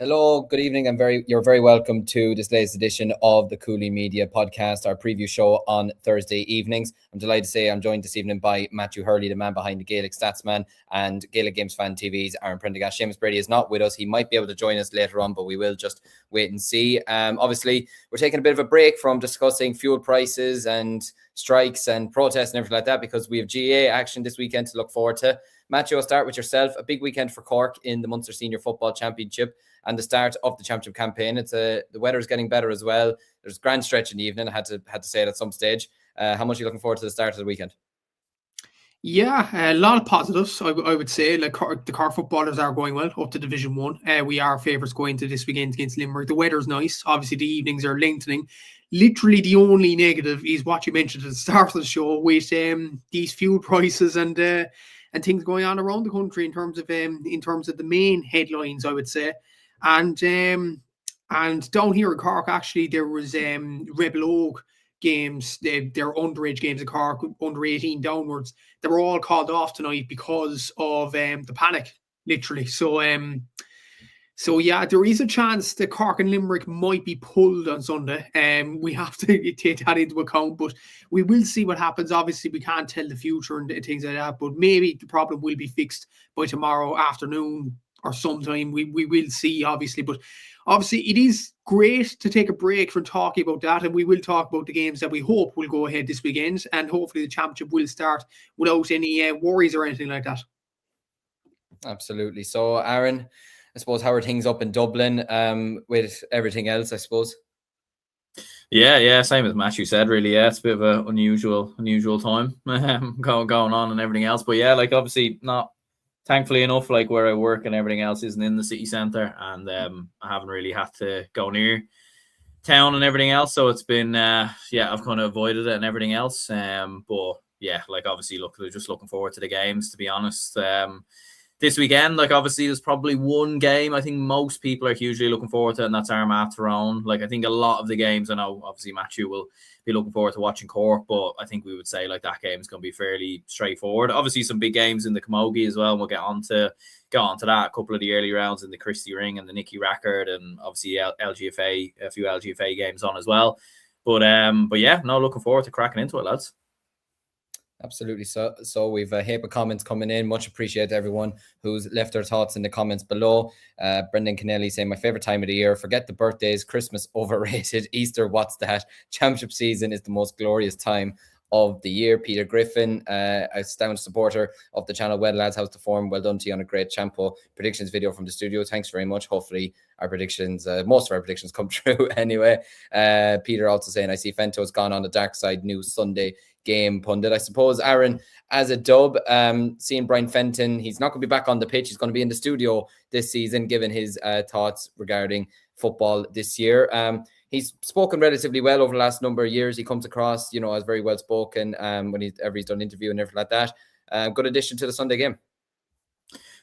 Hello, good evening, and you're very welcome to this latest edition of the Cúilín Media Podcast, our preview show on Thursday evenings. I'm delighted to say I'm joined this evening by Matthew Hurley, the man behind the Gaelic Statsman and Gaelic Games Fan TV's Aaron Prendergast. Seamus Brady is not with us. He might be able to join us later on, but we will just wait and see. Obviously, we're taking a bit of a break from discussing fuel prices and strikes and protests and everything like that because we have GAA action this weekend to look forward to. Matthew, I'll start with yourself. A big weekend for Cork in the Munster Senior Football Championship and the start of the championship campaign. The weather is getting better as well. There's a grand stretch in the evening. I had to say it at some stage. How much are you looking forward to the start of the weekend? Yeah, a lot of positives, I would say. Like the Cork footballers are going well up to Division 1. We are favourites going to this weekend against Limerick. The weather's nice. Obviously, the evenings are lengthening. Literally, the only negative is what you mentioned at the start of the show with these fuel prices and things going on around the country in terms of the main headlines, I would say. And down here in Cork, actually, there was Rebel Oak games, their underage games in Cork, under 18 downwards. They were all called off tonight because of the panic, literally. So yeah, there is a chance that Cork and Limerick might be pulled on Sunday. We have to take that into account, but we will see what happens. Obviously, we can't tell the future and things like that, but maybe the problem will be fixed by tomorrow afternoon or sometime. We will see, obviously, but obviously it is great to take a break from talking about that, and we will talk about the games that we hope will go ahead this weekend, and hopefully the championship will start without any worries or anything like that. Absolutely. So, Aaron, I suppose, how are things up in Dublin with everything else, I suppose? Yeah, same as Matthew said, really. Yeah, it's a bit of an unusual time going on and everything else. But yeah, like obviously not, thankfully enough, like where I work and everything else isn't in the city centre, and I haven't really had to go near town and everything else. So it's been, I've kind of avoided it and everything else. But yeah, like obviously, we're just looking forward to the games, to be honest. This weekend, like obviously there's probably one game I think most people are hugely looking forward to, and that's Armagh Tyrone. Like I think a lot of the games, I know obviously Matthew will be looking forward to watching Cork, but I think we would say like that game is going to be fairly straightforward. Obviously some big games in the Camogie as well, and we'll get on to that. A couple of the early rounds in the Christy ring and the Nickey Rackard, and obviously LGFA, a few LGFA games on as well. But yeah, no, looking forward to cracking into it, lads. Absolutely. So we've a heap of comments coming in. Much appreciate everyone who's left their thoughts in the comments below. Brendan Kennelly saying, my favorite time of the year. Forget the birthdays, Christmas overrated, Easter, what's that? Championship season is the most glorious time of the year. Peter Griffin, a staunch supporter of the channel. Well, lads, how's the form? Well done to you on a great Champo predictions video from the studio. Thanks very much. Hopefully our predictions, most of our predictions come true anyway. Peter also saying, I see Fento's gone on the dark side, new Sunday game pundit. I suppose, Aaron, as a dub, seeing Brian Fenton, he's not going to be back on the pitch. He's going to be in the studio this season, given his thoughts regarding football this year. He's spoken relatively well over the last number of years. He comes across, as very well spoken when he's done interview and everything like that. Good addition to the Sunday game.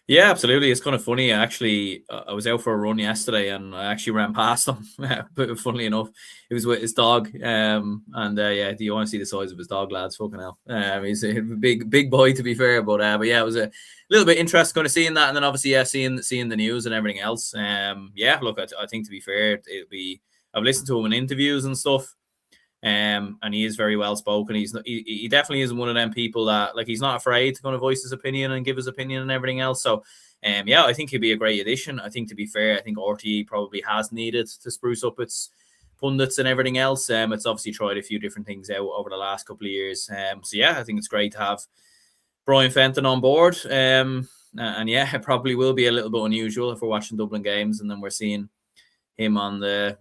Yeah, absolutely. It's kind of funny. Actually, I was out for a run yesterday and I actually ran past him. But funnily enough, it was with his dog. Do you want to see the size of his dog, lads? Fucking hell. He's a big boy, to be fair. But yeah, it was a little bit interesting kind of seeing that. And then obviously, seeing the news and everything else. Look, I think to be fair, I've listened to him in interviews and stuff. And he is very well spoken. He definitely isn't one of them people that, like, he's not afraid to kind of voice his opinion and give his opinion and everything else. So I think he'd be a great addition. I think, to be fair, I think RTE probably has needed to spruce up its pundits and everything else. It's obviously tried a few different things out over the last couple of years. I think it's great to have Brian Fenton on board. It probably will be a little bit unusual if we're watching Dublin games and then we're seeing him on the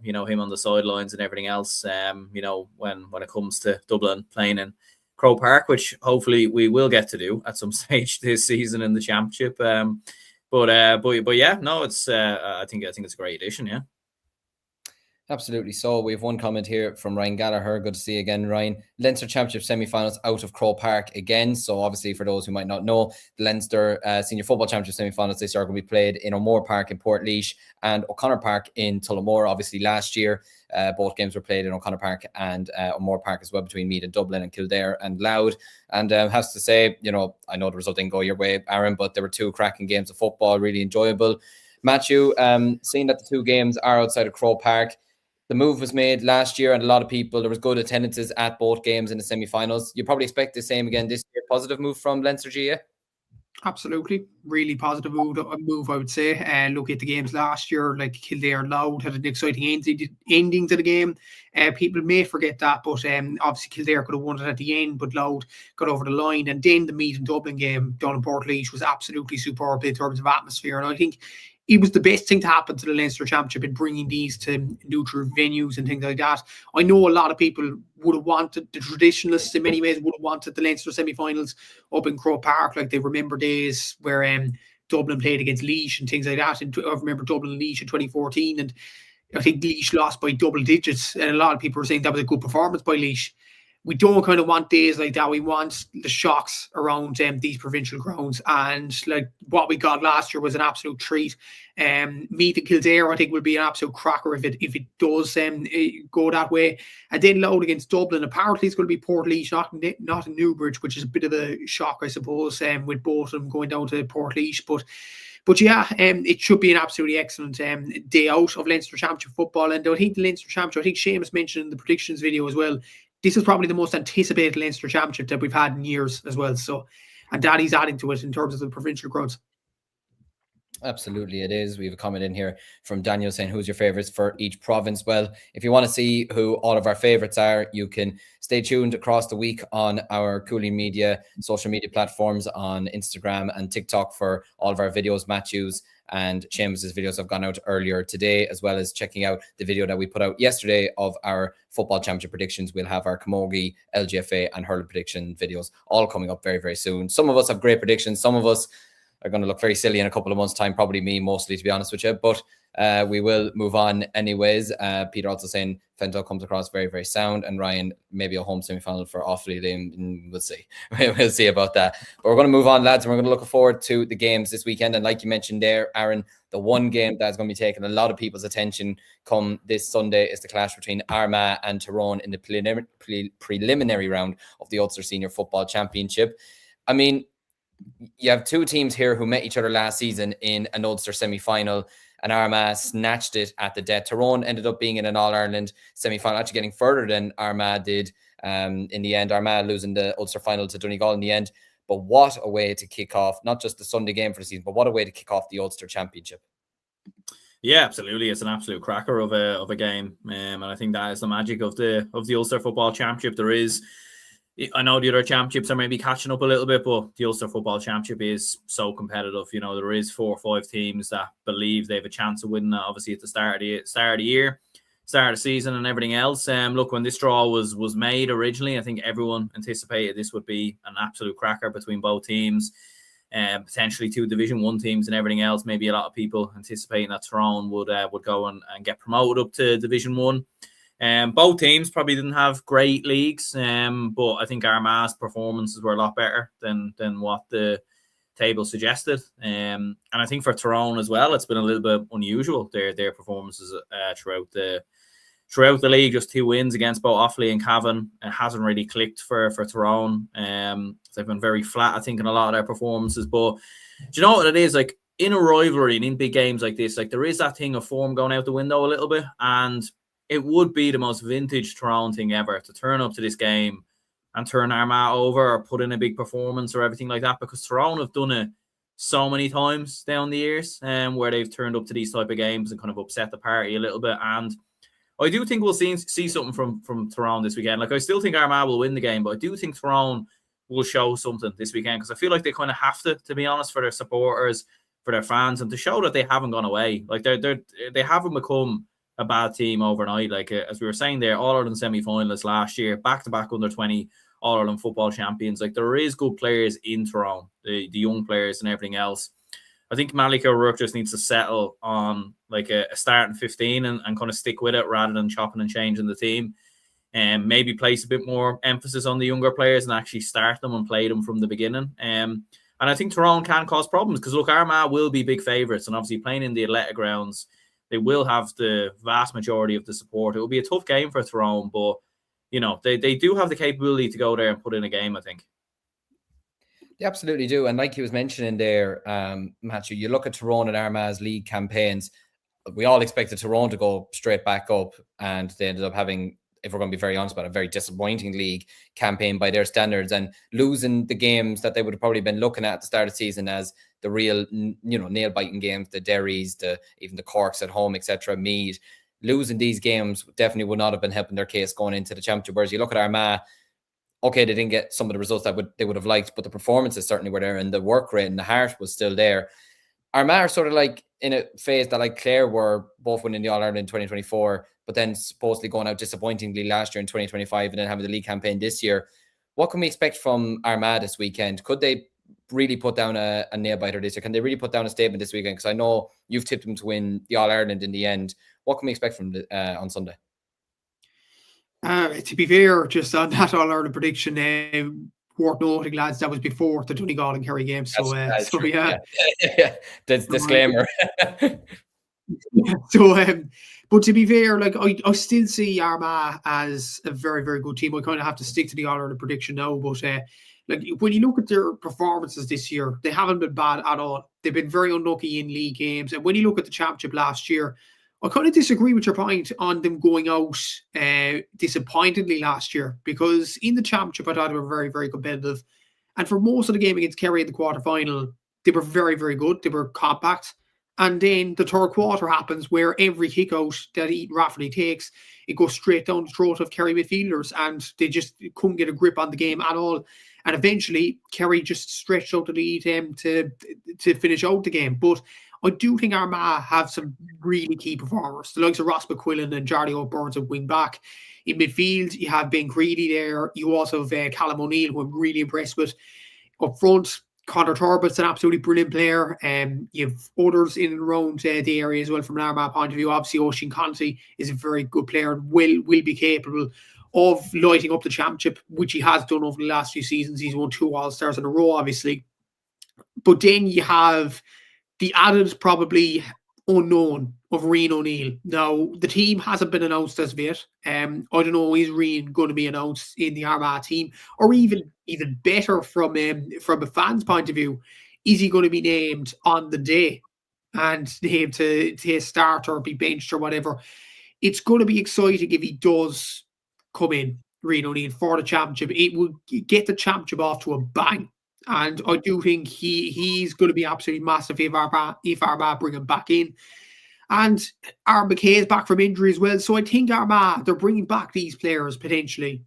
sidelines and everything else, when it comes to Dublin playing in Croke Park, which hopefully we will get to do at some stage this season in the championship. I think it's a great addition, yeah. Absolutely. So we have one comment here from Ryan Gallagher. Good to see you again, Ryan. Leinster Championship semi-finals out of Croke Park again. So obviously, for those who might not know, the Leinster Senior Football Championship semi-finals this year are going to be played in O'Moore Park in Portlaoise and O'Connor Park in Tullamore. Obviously, last year, both games were played in O'Connor Park and O'Moore Park as well, between Meath and Dublin and Kildare and Louth. And has to say, I know the result didn't go your way, Aaron, but there were two cracking games of football, really enjoyable. Matthew, seeing that the 2 games are outside of Croke Park, the move was made last year, and a lot of people, there was good attendances at both games in the semi-finals. You probably expect the same again this year. Positive move from Leinster GAA? Absolutely, really positive move, I would say. Look at the games last year, like Kildare and Louth had an exciting ending to the game. People may forget that, but obviously Kildare could have won it at the end, but Louth got over the line. And then the Meath and Dublin game down in Portlaoise was absolutely superb in terms of atmosphere. And I think it was the best thing to happen to the Leinster Championship in bringing these to neutral venues and things like that. I know a lot of people would have wanted, the traditionalists in many ways would have wanted the Leinster semi-finals up in Croke Park. Like they remember days where Dublin played against Laois and things like that. And I remember Dublin and Laois in 2014, and I think Laois lost by double digits. And a lot of people were saying that was a good performance by Laois. We don't kind of want days like that. We want the shocks around these provincial grounds. And like what we got last year was an absolute treat. Meath and Kildare, I think, will be an absolute cracker if it does go that way. And then Louth against Dublin. Apparently, it's going to be Portlaoise, not in Newbridge, which is a bit of a shock, I suppose, with both of them going down to Portlaoise. But yeah, it should be an absolutely excellent day out of Leinster Championship football. And I think the Leinster Championship, I think Seamus mentioned in the predictions video as well, this is probably the most anticipated Leinster Championship that we've had in years as well. So, and Daddy's adding to it in terms of the provincial grounds. Absolutely, it is. We have a comment in here from Daniel saying, who's your favourites for each province? Well, if you want to see who all of our favourites are, you can stay tuned across the week on our Cúilín media, social media platforms on Instagram and TikTok for all of our videos. Matthew's and Seamus's videos have gone out earlier today, as well as checking out the video that we put out yesterday of our football championship predictions. We'll have our Camogie, LGFA and hurling prediction videos all coming up very, very soon. Some of us have great predictions. Some of us are going to look very silly in a couple of months' time, probably me mostly, to be honest with you. But we will move on anyways. Peter also saying Fento comes across very, very sound. And Ryan, maybe a home semi-final for Offaly. We'll see. We'll see about that. But we're going to move on, lads, and we're going to look forward to the games this weekend. And like you mentioned there, Aaron, the one game that's going to be taking a lot of people's attention come this Sunday is the clash between Armagh and Tyrone in the preliminary round of the Ulster Senior Football Championship. I mean, you have 2 teams here who met each other last season in an Ulster semi-final, and Armagh snatched it at the death. Tyrone ended up being in an All-Ireland semi-final, actually getting further than Armagh did in the end. Armagh losing the Ulster final to Donegal in the end. But what a way to kick off, not just the Sunday game for the season, but what a way to kick off the Ulster Championship. Yeah, absolutely. It's an absolute cracker of a game. And I think that is the magic of the Ulster Football Championship. I know the other championships are maybe catching up a little bit, but the Ulster Football Championship is so competitive. You know, there is 4 or 5 teams that believe they have a chance of winning, obviously at the start of the year, start of the season and everything else. Look, when this draw was made originally, I think everyone anticipated this would be an absolute cracker between both teams, potentially 2 Division 1 teams and everything else. Maybe a lot of people anticipating that Tyrone would go and get promoted up to Division 1. Both teams probably didn't have great leagues, but I think Armagh's performances were a lot better than what the table suggested. And I think for Tyrone as well, it's been a little bit unusual, their performances throughout the league. Just 2 wins against both Offaly and Cavan. It hasn't really clicked for Tyrone. They've been very flat, I think, in a lot of their performances. But do you know what it is? Like, in a rivalry and in big games like this, like, there is that thing of form going out the window a little bit, and it would be the most vintage Tyrone thing ever to turn up to this game and turn Armagh over or put in a big performance or everything like that, because Tyrone have done it so many times down the years where they've turned up to these type of games and kind of upset the party a little bit. And I do think we'll see something from Tyrone this weekend. Like, I still think Armagh will win the game, but I do think Tyrone will show something this weekend, because I feel like they kind of have to be honest, for their supporters, for their fans, and to show that they haven't gone away. Like, they haven't become a bad team overnight. Like, as we were saying there, All-Ireland semi-finalists last year, back-to-back under-20 All-Ireland football champions. Like, there is good players in Tyrone, the young players and everything else. I think Malika O'Rourke just needs to settle on like a starting 15 and kind of stick with it rather than chopping and changing the team, and maybe place a bit more emphasis on the younger players and actually start them and play them from the beginning. And I think Tyrone can cause problems, because look, Armagh will be big favourites, and obviously playing in the Athletic grounds, they will have the vast majority of the support. It will be a tough game for Tyrone, but you know, they do have the capability to go there and put in a game, I think. They absolutely do. And like he was mentioning there, Matthew, you look at Tyrone and Armagh's league campaigns, we all expected Tyrone to go straight back up, and they ended up having, if we're going to be very honest about it, a very disappointing league campaign by their standards, and losing the games that they would have probably been looking at the start of the season as the real, nail-biting games, the Derrys, even the Corks at home, etc., Meath. Losing these games definitely would not have been helping their case going into the championship. Whereas you look at Armagh, okay, they didn't get some of the results that they would have liked, but the performances certainly were there, and the work rate and the heart was still there. Armagh are sort of like in a phase that like Clare were, both winning the All-Ireland in 2024, but then supposedly going out disappointingly last year in 2025 and then having the league campaign this year. What can we expect from Armagh this weekend? Could they really put down a nail-biter this year? Can they really put down a statement this weekend? Because I know you've tipped them to win the All-Ireland in the end. What can we expect from on Sunday? To be fair, just on that All-Ireland prediction, worth noting, lads, that was before the Donegal and Kerry game. So, That's so true. yeah. Disclaimer. But to be fair, like I still see Armagh as a very, very good team. I kind of have to stick to the All-Ireland prediction now, but like when you look at their performances this year, they haven't been bad at all. They've been very unlucky in league games, and when you look at the championship last year, I kind of disagree with your point on them going out disappointingly last year, because in the championship I thought they were very, very competitive, and for most of the game against Kerry in the quarterfinal, they were very, very good. They were compact. And then the third quarter happens where every kick out that Ethan Rafferty takes, it goes straight down the throat of Kerry midfielders, and they just couldn't get a grip on the game at all. And eventually, Kerry just stretched out the lead to finish out the game. But I do think Armagh have some really key performers. The likes of Ross McQuillan and Jardy O'Burns at wing back. In midfield, you have Ben Greedy there. You also have Callum O'Neill, who I'm really impressed with. Up front, Conor Turbott's an absolutely brilliant player. You have others in and around the area as well from an Armagh point of view. Obviously, Oisin Conti is a very good player and will be capable of lighting up the championship, which he has done over the last few seasons. He's won 2 All-Stars in a row, obviously. But then you have the added, probably unknown, of Rian O'Neill. Now, the team hasn't been announced as of yet. I don't know, is Rian going to be announced in the Armagh team? Or even better from a fan's point of view, is he going to be named on the day and named to start or be benched or whatever? It's going to be exciting if he does come in, Rian O'Neill, for the championship. It will get the championship off to a bang. And I do think he's going to be absolutely massive if Armagh bring him back in. And Aaron McKay is back from injury as well. So I think Armagh, they're bringing back these players potentially.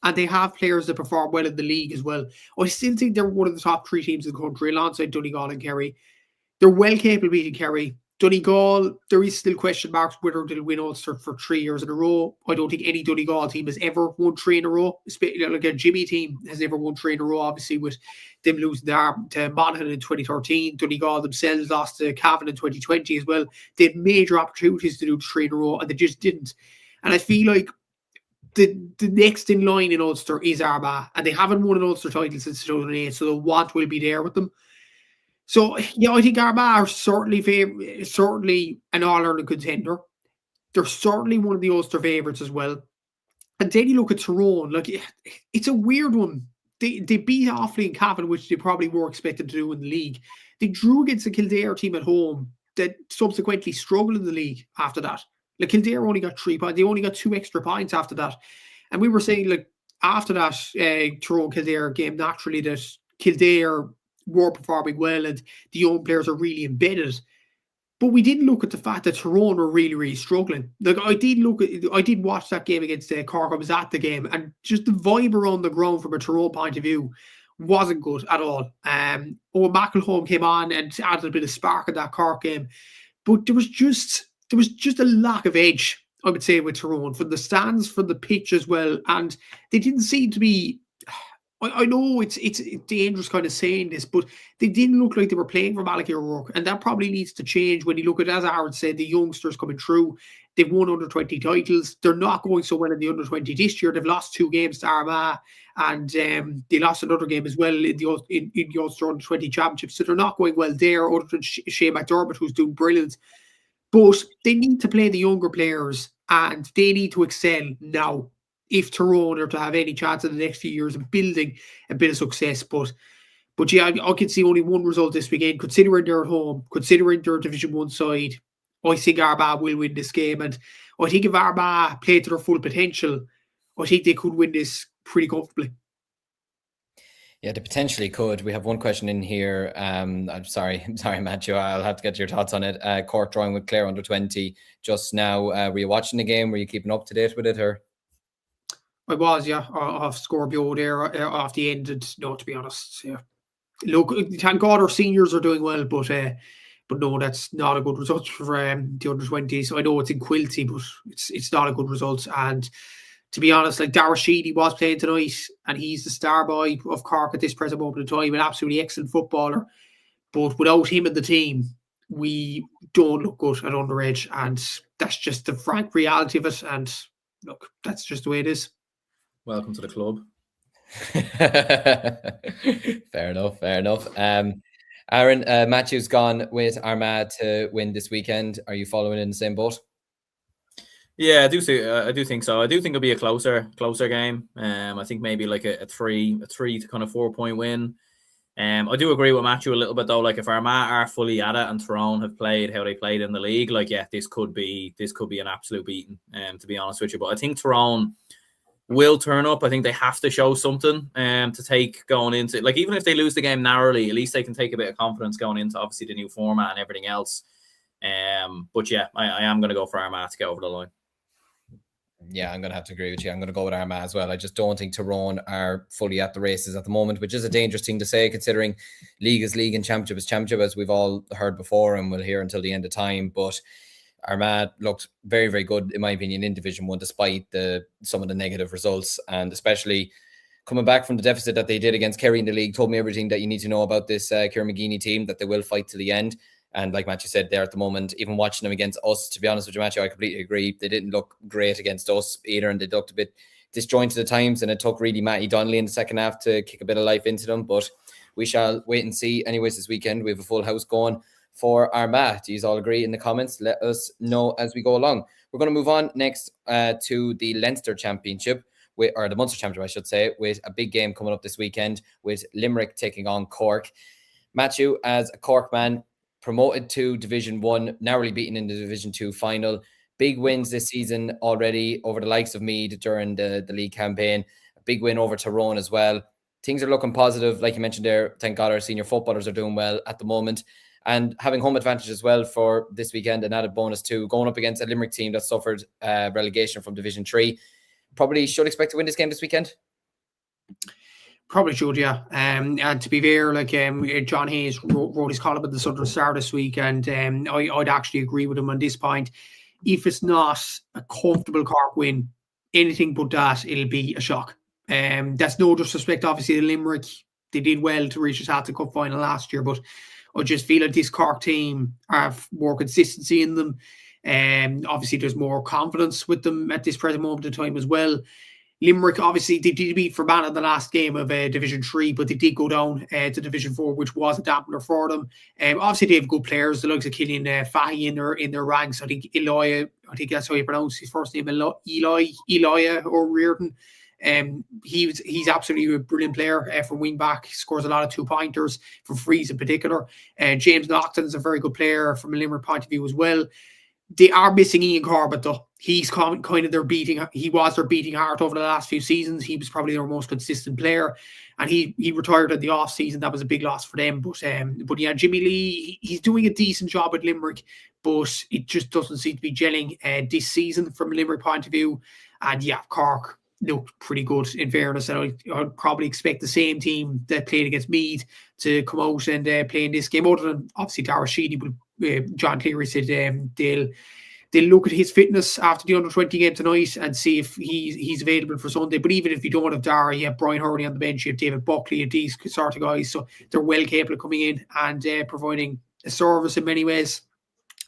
And they have players that perform well in the league as well. I still think they're one of the top 3 teams in the country alongside Donegal and Kerry. They're well capable of beating Kerry. Donegal, there is still question marks whether they'll win Ulster for 3 years in a row. I don't think any Donegal team has ever won 3 in a row. Like a Jimmy team has never won 3 in a row, obviously, with them losing their arm to Monaghan in 2013. Donegal themselves lost to Cavan in 2020 as well. They had major opportunities to do 3 in a row, and they just didn't. And I feel like the next in line in Ulster is Armagh, and they haven't won an Ulster title since 2008, so the want will be there with them. So, yeah, I think Armagh are certainly an All-Ireland contender. They're certainly one of the Ulster favourites as well. And then you look at Tyrone, like, it's a weird one. They beat Offaly and Cavan, which they probably were expected to do in the league. They drew against the Kildare team at home that subsequently struggled in the league after that. Like, Kildare only got 3 points. They only got 2 extra points after that. And we were saying, like, after that Tyrone-Kildare game, naturally, that Kildare were performing well and the young players are really embedded. But we didn't look at the fact that Tyrone were really, really struggling. Like, I did watch that game against Cork. I was at the game, and just the vibe around the ground from a Tyrone point of view wasn't good at all. Owen McElhone came on and added a bit of spark in that Cork game. But there was just a lack of edge, I would say, with Tyrone, from the stands, from the pitch as well. And they didn't seem to be, I know it's dangerous kind of saying this, but they didn't look like they were playing for Malachy O'Rourke, and that probably needs to change when you look at, as Aaron said, the youngsters coming through. They've won under-20 titles. They're not going so well in the under-20 this year. They've lost 2 games to Armagh, and they lost another game as well in the Ulster under-20 Championship, so they're not going well there, other than Shane McDermott, who's doing brilliant. But they need to play the younger players, and they need to excel now if Tyrone are to have any chance in the next few years of building a bit of success. But But yeah, I can see only one result this weekend, considering they're at home, considering they're Division 1 side. I think Armagh will win this game. And I think if Armagh play to their full potential, I think they could win this pretty comfortably. Yeah, they potentially could. We have one question in here. I'm sorry, Matthew. I'll have to get your thoughts on it. Cork drawing with Clare under 20 just now. Were you watching the game? Were you keeping up to date with it, or? I was, yeah, off Scorpio there, off the end. And no, to be honest, yeah. Look, thank God our seniors are doing well, but no, that's not a good result for the under 20s. I know it's in Quilty, but it's not a good result. And to be honest, like Dara Sheedy was playing tonight, and he's the star boy of Cork at this present moment in time, an absolutely excellent footballer. But without him in the team, we don't look good at underage, and that's just the frank reality of it. And look, that's just the way it is. Welcome to the club. Fair enough. Aaron, Matthew's gone with Armagh to win this weekend. Are you following in the same boat? Yeah, I do think so. I do think it'll be a closer game. I think maybe like a 3 to kind of 4 point win. I do agree with Matthew a little bit though. Like if Armagh are fully at it and Tyrone have played how they played in the league, like yeah, this could be an absolute beating. To be honest with you, but I think Tyrone will turn up. I think they have to show something to take going into, like, even if they lose the game narrowly, at least they can take a bit of confidence going into obviously the new format and everything else. But yeah, I am going to go for Armagh to get over the line. Yeah, I'm going to have to agree with you. I'm going to go with Armagh as well. I just don't think Tyrone are fully at the races at the moment, which is a dangerous thing to say considering league is league and championship is championship, as we've all heard before and we'll hear until the end of time. But Armagh looked very, very good, in my opinion, in Division 1, despite some of the negative results. And especially coming back from the deficit that they did against Kerry in the league, told me everything that you need to know about this Kieran McGeeney team, that they will fight to the end. And like Matthew said there at the moment, even watching them against us, to be honest with you, Matthew, I completely agree. They didn't look great against us either, and they looked a bit disjointed at times, and it took really Matty Donnelly in the second half to kick a bit of life into them. But we shall wait and see. Anyways, this weekend, we have a full house going for Armagh. Do you all agree in the comments? Let us know as we go along. We're going to move on next to the Leinster Championship, or the Munster Championship, I should say, with a big game coming up this weekend with Limerick taking on Cork. Matthew, as a Cork man, promoted to Division 1, narrowly beaten in the Division 2 final. Big wins this season already over the likes of Meath during the league campaign. A big win over Tyrone as well. Things are looking positive. Like you mentioned there, thank God our senior footballers are doing well at the moment. And having home advantage as well for this weekend, an added bonus too, going up against a Limerick team that suffered relegation from Division 3. Probably should expect to win this game this weekend. Probably should, yeah. And to be fair, like John Hayes wrote his column at the Southern Star this week, and I'd actually agree with him on this point. If it's not a comfortable Cork win, anything but that, it'll be a shock. That's no disrespect, obviously, to Limerick. They did well to reach the Tailteann Cup final last year, but I just feel like this Cork team have more consistency in them. Obviously, there's more confidence with them at this present moment in time as well. Limerick, obviously, they did beat Fermanagh in the last game of Division 3, but they did go down to Division 4, which was a dampener for them. Obviously, they have good players, the likes of Cúilín Fahy in their ranks. I think Eloy, I think that's how you pronounce his first name, Eloy or Reardon. He's absolutely a brilliant player from wing back. He scores a lot of 2-pointers from frees in particular. James Naughton is a very good player from a Limerick point of view as well. They are missing Ian Corbett though. He's kind of their beating. He was their beating heart over the last few seasons. He was probably their most consistent player, and he retired in the off season. That was a big loss for them. But yeah, Jimmy Lee, he's doing a decent job at Limerick, but it just doesn't seem to be gelling this season from a Limerick point of view. And yeah, Cork looked pretty good in fairness. And I'd probably expect the same team that played against Meath to come out and play in this game. Other than obviously Dara Sheedy, but John Cleary said they'll look at his fitness after the under-20 game tonight and see if he's available for Sunday. But even if you don't have Dara, you have Brian Hurley on the bench, you have David Buckley, and these sort of guys. So they're well capable of coming in and providing a service in many ways.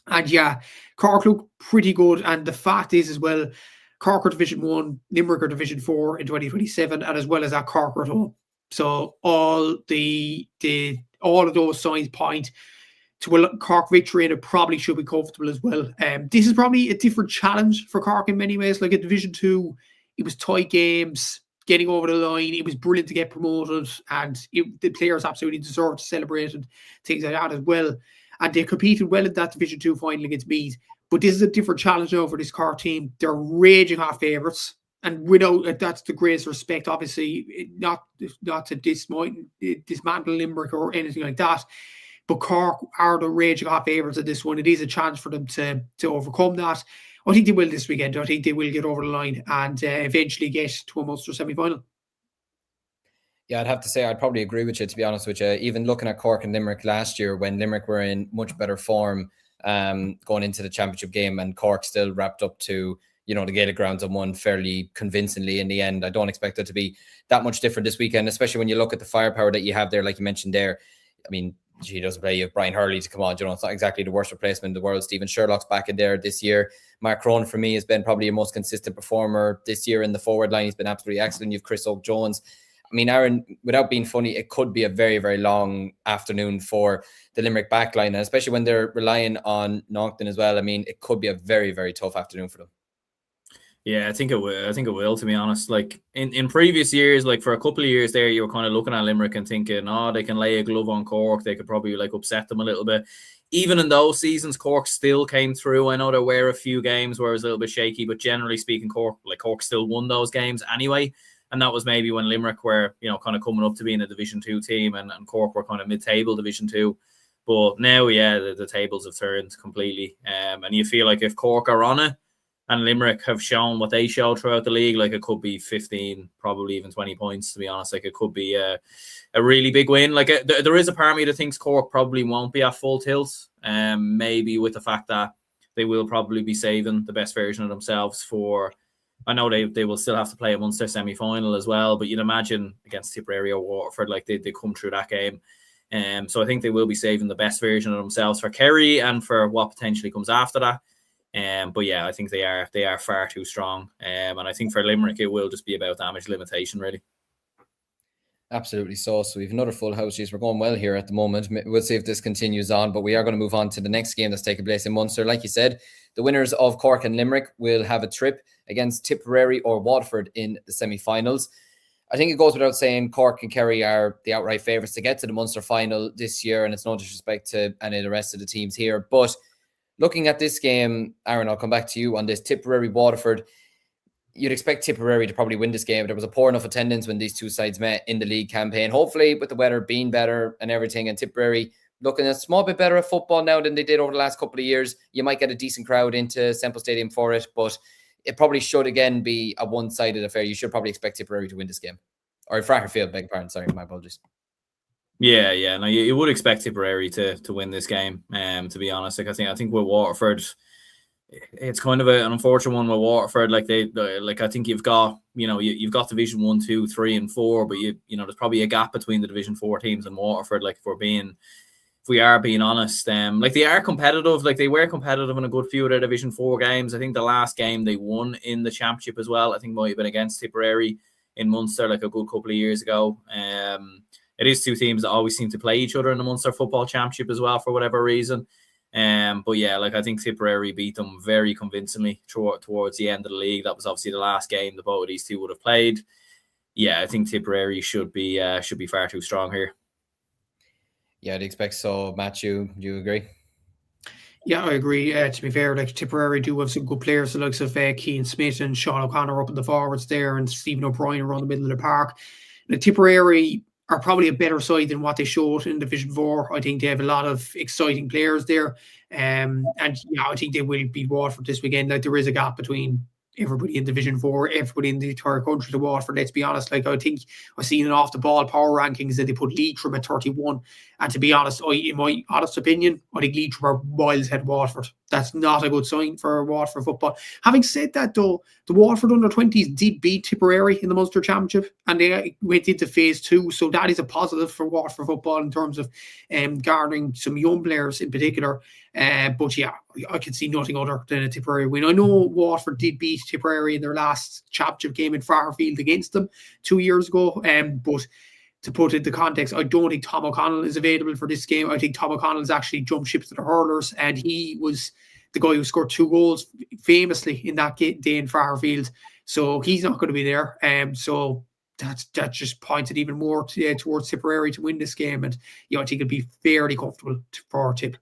And yeah, Cork look pretty good. And the fact is as well, Cork are Division 1, Limerick are Division 4 in 2027, and as well as that, Cork are at home. So all of those signs point to a Cork victory, and it probably should be comfortable as well. This is probably a different challenge for Cork in many ways. Like at Division 2, it was tight games. getting over the line. It was brilliant to get promoted, and the players absolutely deserved to celebrate and things like that as well. And they competed well in that Division 2 final against Meath. But this is a different challenge now for this Cork team. They're raging hot favourites. And without that's the greatest respect, obviously, not to dismantle Limerick or anything like that. But Cork are the raging hot favourites of this one. It is a chance for them to overcome that. I think they will this weekend. I think they will get over the line and eventually get to a Munster semi-final. Yeah, I'd have to say I'd probably agree with you, to be honest with you. Even looking at Cork and Limerick last year, when Limerick were in much better form going into the championship game, and Cork still wrapped up to, you know, the Gaelic grounds and won fairly convincingly in the end. I don't expect it to be that much different this weekend, especially when you look at the firepower that you have there, like you mentioned there. I mean, he doesn't play. You have Brian Hurley to come on. You know, it's not exactly the worst replacement in the world. Stephen Sherlock's back in there this year. Mark Crone, for me, has been probably your most consistent performer this year in the forward line. He's been absolutely excellent. You have Chris Oak-Jones. I mean, Aaron, without being funny, it could be a very, very long afternoon for the Limerick backline, and especially when they're relying on Naughton as well. I mean, it could be a very, very tough afternoon for them. Yeah, I think it will. I think it will, to be honest. Like in previous years, like for a couple of years there, you were kind of looking at Limerick and thinking, oh, they can lay a glove on Cork. They could probably like upset them a little bit. Even in those seasons, Cork still came through. I know there were a few games where it was a little bit shaky, but generally speaking, Cork still won those games anyway. And that was maybe when Limerick were, you know, kind of coming up to being a Division 2 team, and Cork were kind of mid-table Division 2. But now, yeah, the tables have turned completely. And you feel like if Cork are on it, and Limerick have shown what they showed throughout the league, like it could be 15, probably even 20 points, to be honest. Like it could be a really big win. Like there is a part of me that thinks Cork probably won't be at full tilt. Maybe with the fact that they will probably be saving the best version of themselves for, I know they will still have to play a Munster semi-final as well, but you'd imagine against Tipperary or Waterford, like they come through that game. So I think they will be saving the best version of themselves for Kerry and for what potentially comes after that. But yeah, I think they are far too strong. And I think for Limerick, it will just be about damage limitation, really. Absolutely so. So we have another full house. We're going well here at the moment. We'll see if this continues on, but we are going to move on to the next game that's taking place in Munster. Like you said, the winners of Cork and Limerick will have a trip against Tipperary or Waterford in the semi-finals. I think it goes without saying Cork and Kerry are the outright favourites to get to the Munster final this year, and it's no disrespect to any of the rest of the teams here. But looking at this game, Aaron, I'll come back to you on this. Tipperary-Waterford, you'd expect Tipperary to probably win this game. There was a poor enough attendance when these two sides met in the league campaign. Hopefully, with the weather being better and everything, and Tipperary looking a small bit better at football now than they did over the last couple of years, you might get a decent crowd into Semple Stadium for it, but it probably should again be a one-sided affair. You should probably expect Tipperary to win this game. Or Fraherfield, beg your pardon. Sorry, my apologies. Yeah. No, you would expect Tipperary to win this game. To be honest, like I think with Waterford, it's kind of an unfortunate one with Waterford. Like I think you've got you've got Division 1, 2, 3, and 4, but you know there's probably a gap between the Division 4 teams and Waterford. Like if we are being honest, like they are competitive. Like they were competitive in a good few of their Division 4 games. I think the last game they won in the championship as well, I think might have been against Tipperary in Munster, like a good couple of years ago. It is two teams that always seem to play each other in the Munster Football Championship as well for whatever reason. But yeah, like I think Tipperary beat them very convincingly towards the end of the league. That was obviously the last game the both of these two would have played. Yeah, I think Tipperary should be far too strong here. Yeah, I'd expect so. Matthew, do you agree? Yeah, I agree. To be fair, like Tipperary do have some good players, the likes of Keane Smith and Sean O'Connor up in the forwards there, and Stephen O'Brien around the middle of the park. Now, Tipperary are probably a better side than what they showed in Division 4. I think they have a lot of exciting players there. And yeah, I think they will beat Waterford this weekend. Like there is a gap between everybody in Division 4, everybody in the entire country to Waterford, let's be honest. Like I think I've seen it off the ball power rankings that they put Leitrim at 31. And to be honest, in my honest opinion, I think Leitrim are miles ahead of Waterford. That's not a good sign for Waterford football. Having said that though, the Waterford under-20s did beat Tipperary in the Munster Championship and they went into phase 2. So that is a positive for Waterford football in terms of garnering some young players in particular. But yeah, I can see nothing other than a Tipperary win. I know Waterford did beat Tipperary in their last championship game in Fraherfield against them 2 years ago. But to put it into context, I don't think Tom O'Connell is available for this game. I think Tom O'Connell has actually jumped ship to the hurlers, and he was the guy who scored 2 goals famously in that day in Fraherfield. So he's not going to be there. So that just pointed even more towards Tipperary to win this game. And I think it'll be fairly comfortable for Tip.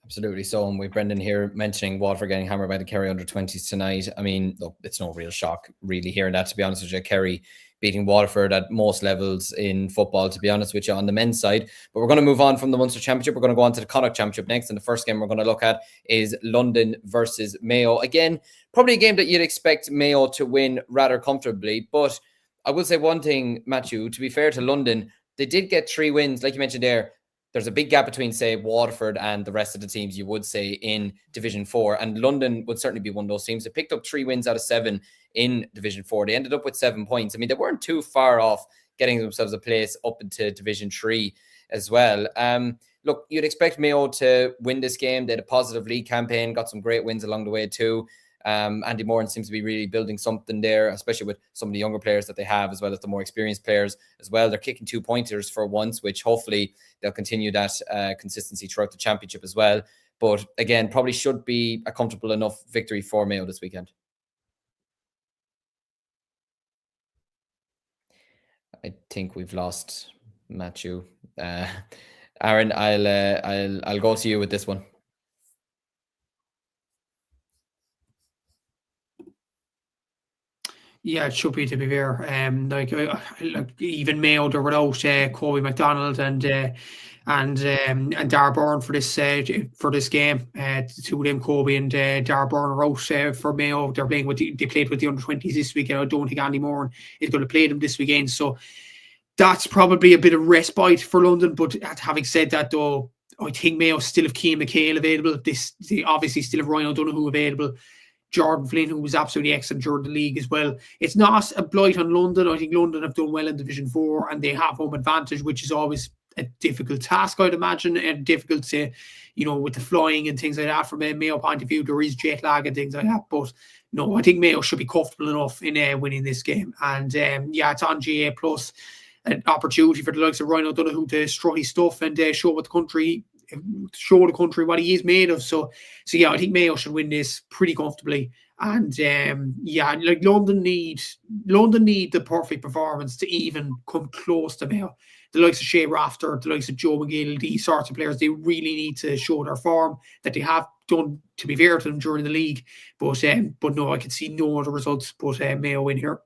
Absolutely. So, and with Brendan here mentioning Waterford getting hammered by the Kerry under-20s tonight. I mean, look, it's no real shock really hearing that, to be honest with you. Kerry beating Waterford at most levels in football, to be honest with you, on the men's side. But we're going to move on from the Munster Championship. We're going to go on to the Connacht Championship next. And the first game we're going to look at is London versus Mayo. Again, probably a game that you'd expect Mayo to win rather comfortably. But I will say one thing, Matthew, to be fair to London, they did get 3 wins, like you mentioned there. There's a big gap between, say, Waterford and the rest of the teams, you would say, in Division 4. And London would certainly be one of those teams. They picked up 3 wins out of 7 in Division 4. They ended up with 7 points. I mean, they weren't too far off getting themselves a place up into Division 3 as well. Look, you'd expect Mayo to win this game. They had a positive league campaign, got some great wins along the way too. Andy Moran seems to be really building something there, especially with some of the younger players that they have, as well as the more experienced players as well. They're kicking 2-pointers for once, which hopefully they'll continue that consistency throughout the championship as well. But again, probably should be a comfortable enough victory for Mayo this weekend. I think we've lost Matthew. Aaron, I'll go to you with this one. Yeah, it should be, to be fair. Like even Mayo, they're without Kobe McDonald and Dar Byrne for this game. Two of them, Kobe and Dar Byrne, are out for Mayo. They're playing they played with the under-20s this weekend. I don't think Andy Moran is going to play them this weekend. So that's probably a bit of respite for London. But having said that, though, I think Mayo still have Cian McHale available. They obviously still have Ryan O'Donoghue available. Jordan Flynn, who was absolutely excellent during the league as well. It's not a blight on London. I think London have done well in Division 4 and they have home advantage, which is always a difficult task, I'd imagine, and difficult to, with the flying and things like that from a Mayo point of view. There is jet lag and things like that. But no, I think Mayo should be comfortable enough in winning this game. And it's on GAA Plus, an opportunity for the likes of Ryan O'Donoghue to strut his stuff and show the country what he is made of. So yeah, I think Mayo should win this pretty comfortably. And like London need the perfect performance to even come close to Mayo. The likes of Shea Rafter, the likes of Joe McGill, these sorts of players, they really need to show their form that they have done, to be fair to them, during the league. But no, I can see no other results but Mayo in here.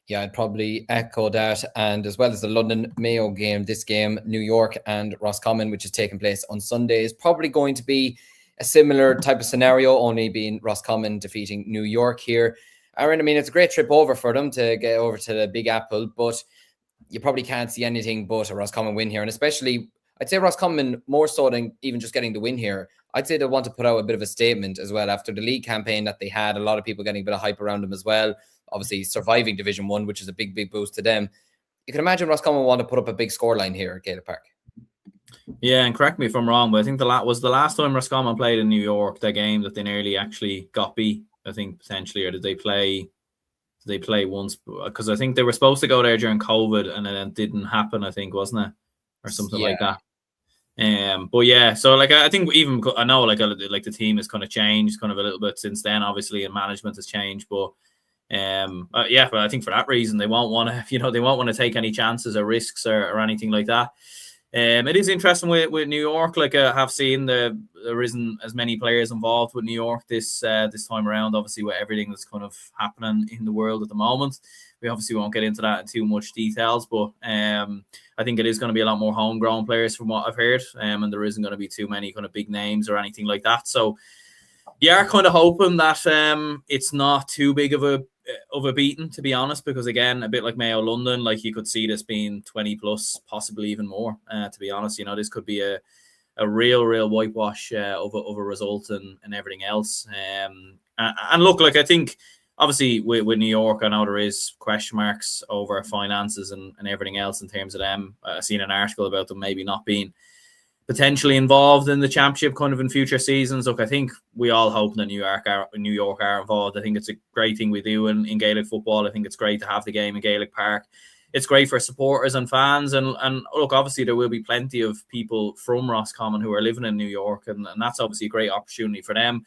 Yeah, I'd probably echo that. And as well as the London Mayo game, this game, New York and Roscommon, which is taking place on Sunday, is probably going to be a similar type of scenario, only being Roscommon defeating New York here. Aaron, I mean, it's a great trip over for them to get over to the Big Apple, but you probably can't see anything but a Roscommon win here. And especially, I'd say Roscommon, more so than even just getting the win here, I'd say they'll want to put out a bit of a statement as well after the league campaign that they had. A lot of people getting a bit of hype around them as well. Obviously, surviving Division 1, which is a big, big boost to them. You can imagine Roscommon want to put up a big scoreline here at Gaelic Park. Yeah, and correct me if I'm wrong, but I think that was the last time Roscommon played in New York, that game that they nearly actually got beat, I think, potentially. Or did they play once? Because I think they were supposed to go there during COVID and then it didn't happen, I think, wasn't it? Or something like that. But yeah, so like I think even I know like the team has kind of changed kind of a little bit since then, obviously, and management has changed, but but I think for that reason they won't want to, they won't want to take any chances or risks or anything like that. It is interesting with New York. Like I have seen there isn't as many players involved with New York this time around. Obviously, with everything that's kind of happening in the world at the moment, we obviously won't get into that in too much details. But I think it is going to be a lot more homegrown players from what I've heard, and there isn't going to be too many kind of big names or anything like that. So yeah, kind of hoping that it's not too big of a beating, to be honest, because again, a bit like Mayo London, like you could see this being 20 plus, possibly even more, to be honest. This could be a real whitewash of a result and everything else. And look, like I think obviously with New York, I know there is question marks over finances and everything else in terms of them. I've seen an article about them maybe not being potentially involved in the championship kind of in future seasons. Look, I think we all hope that New York are involved. I think it's a great thing we do in Gaelic football. I think it's great to have the game in Gaelic Park. It's great for supporters and fans. And look, obviously there will be plenty of people from Roscommon who are living in New York, and that's obviously a great opportunity for them.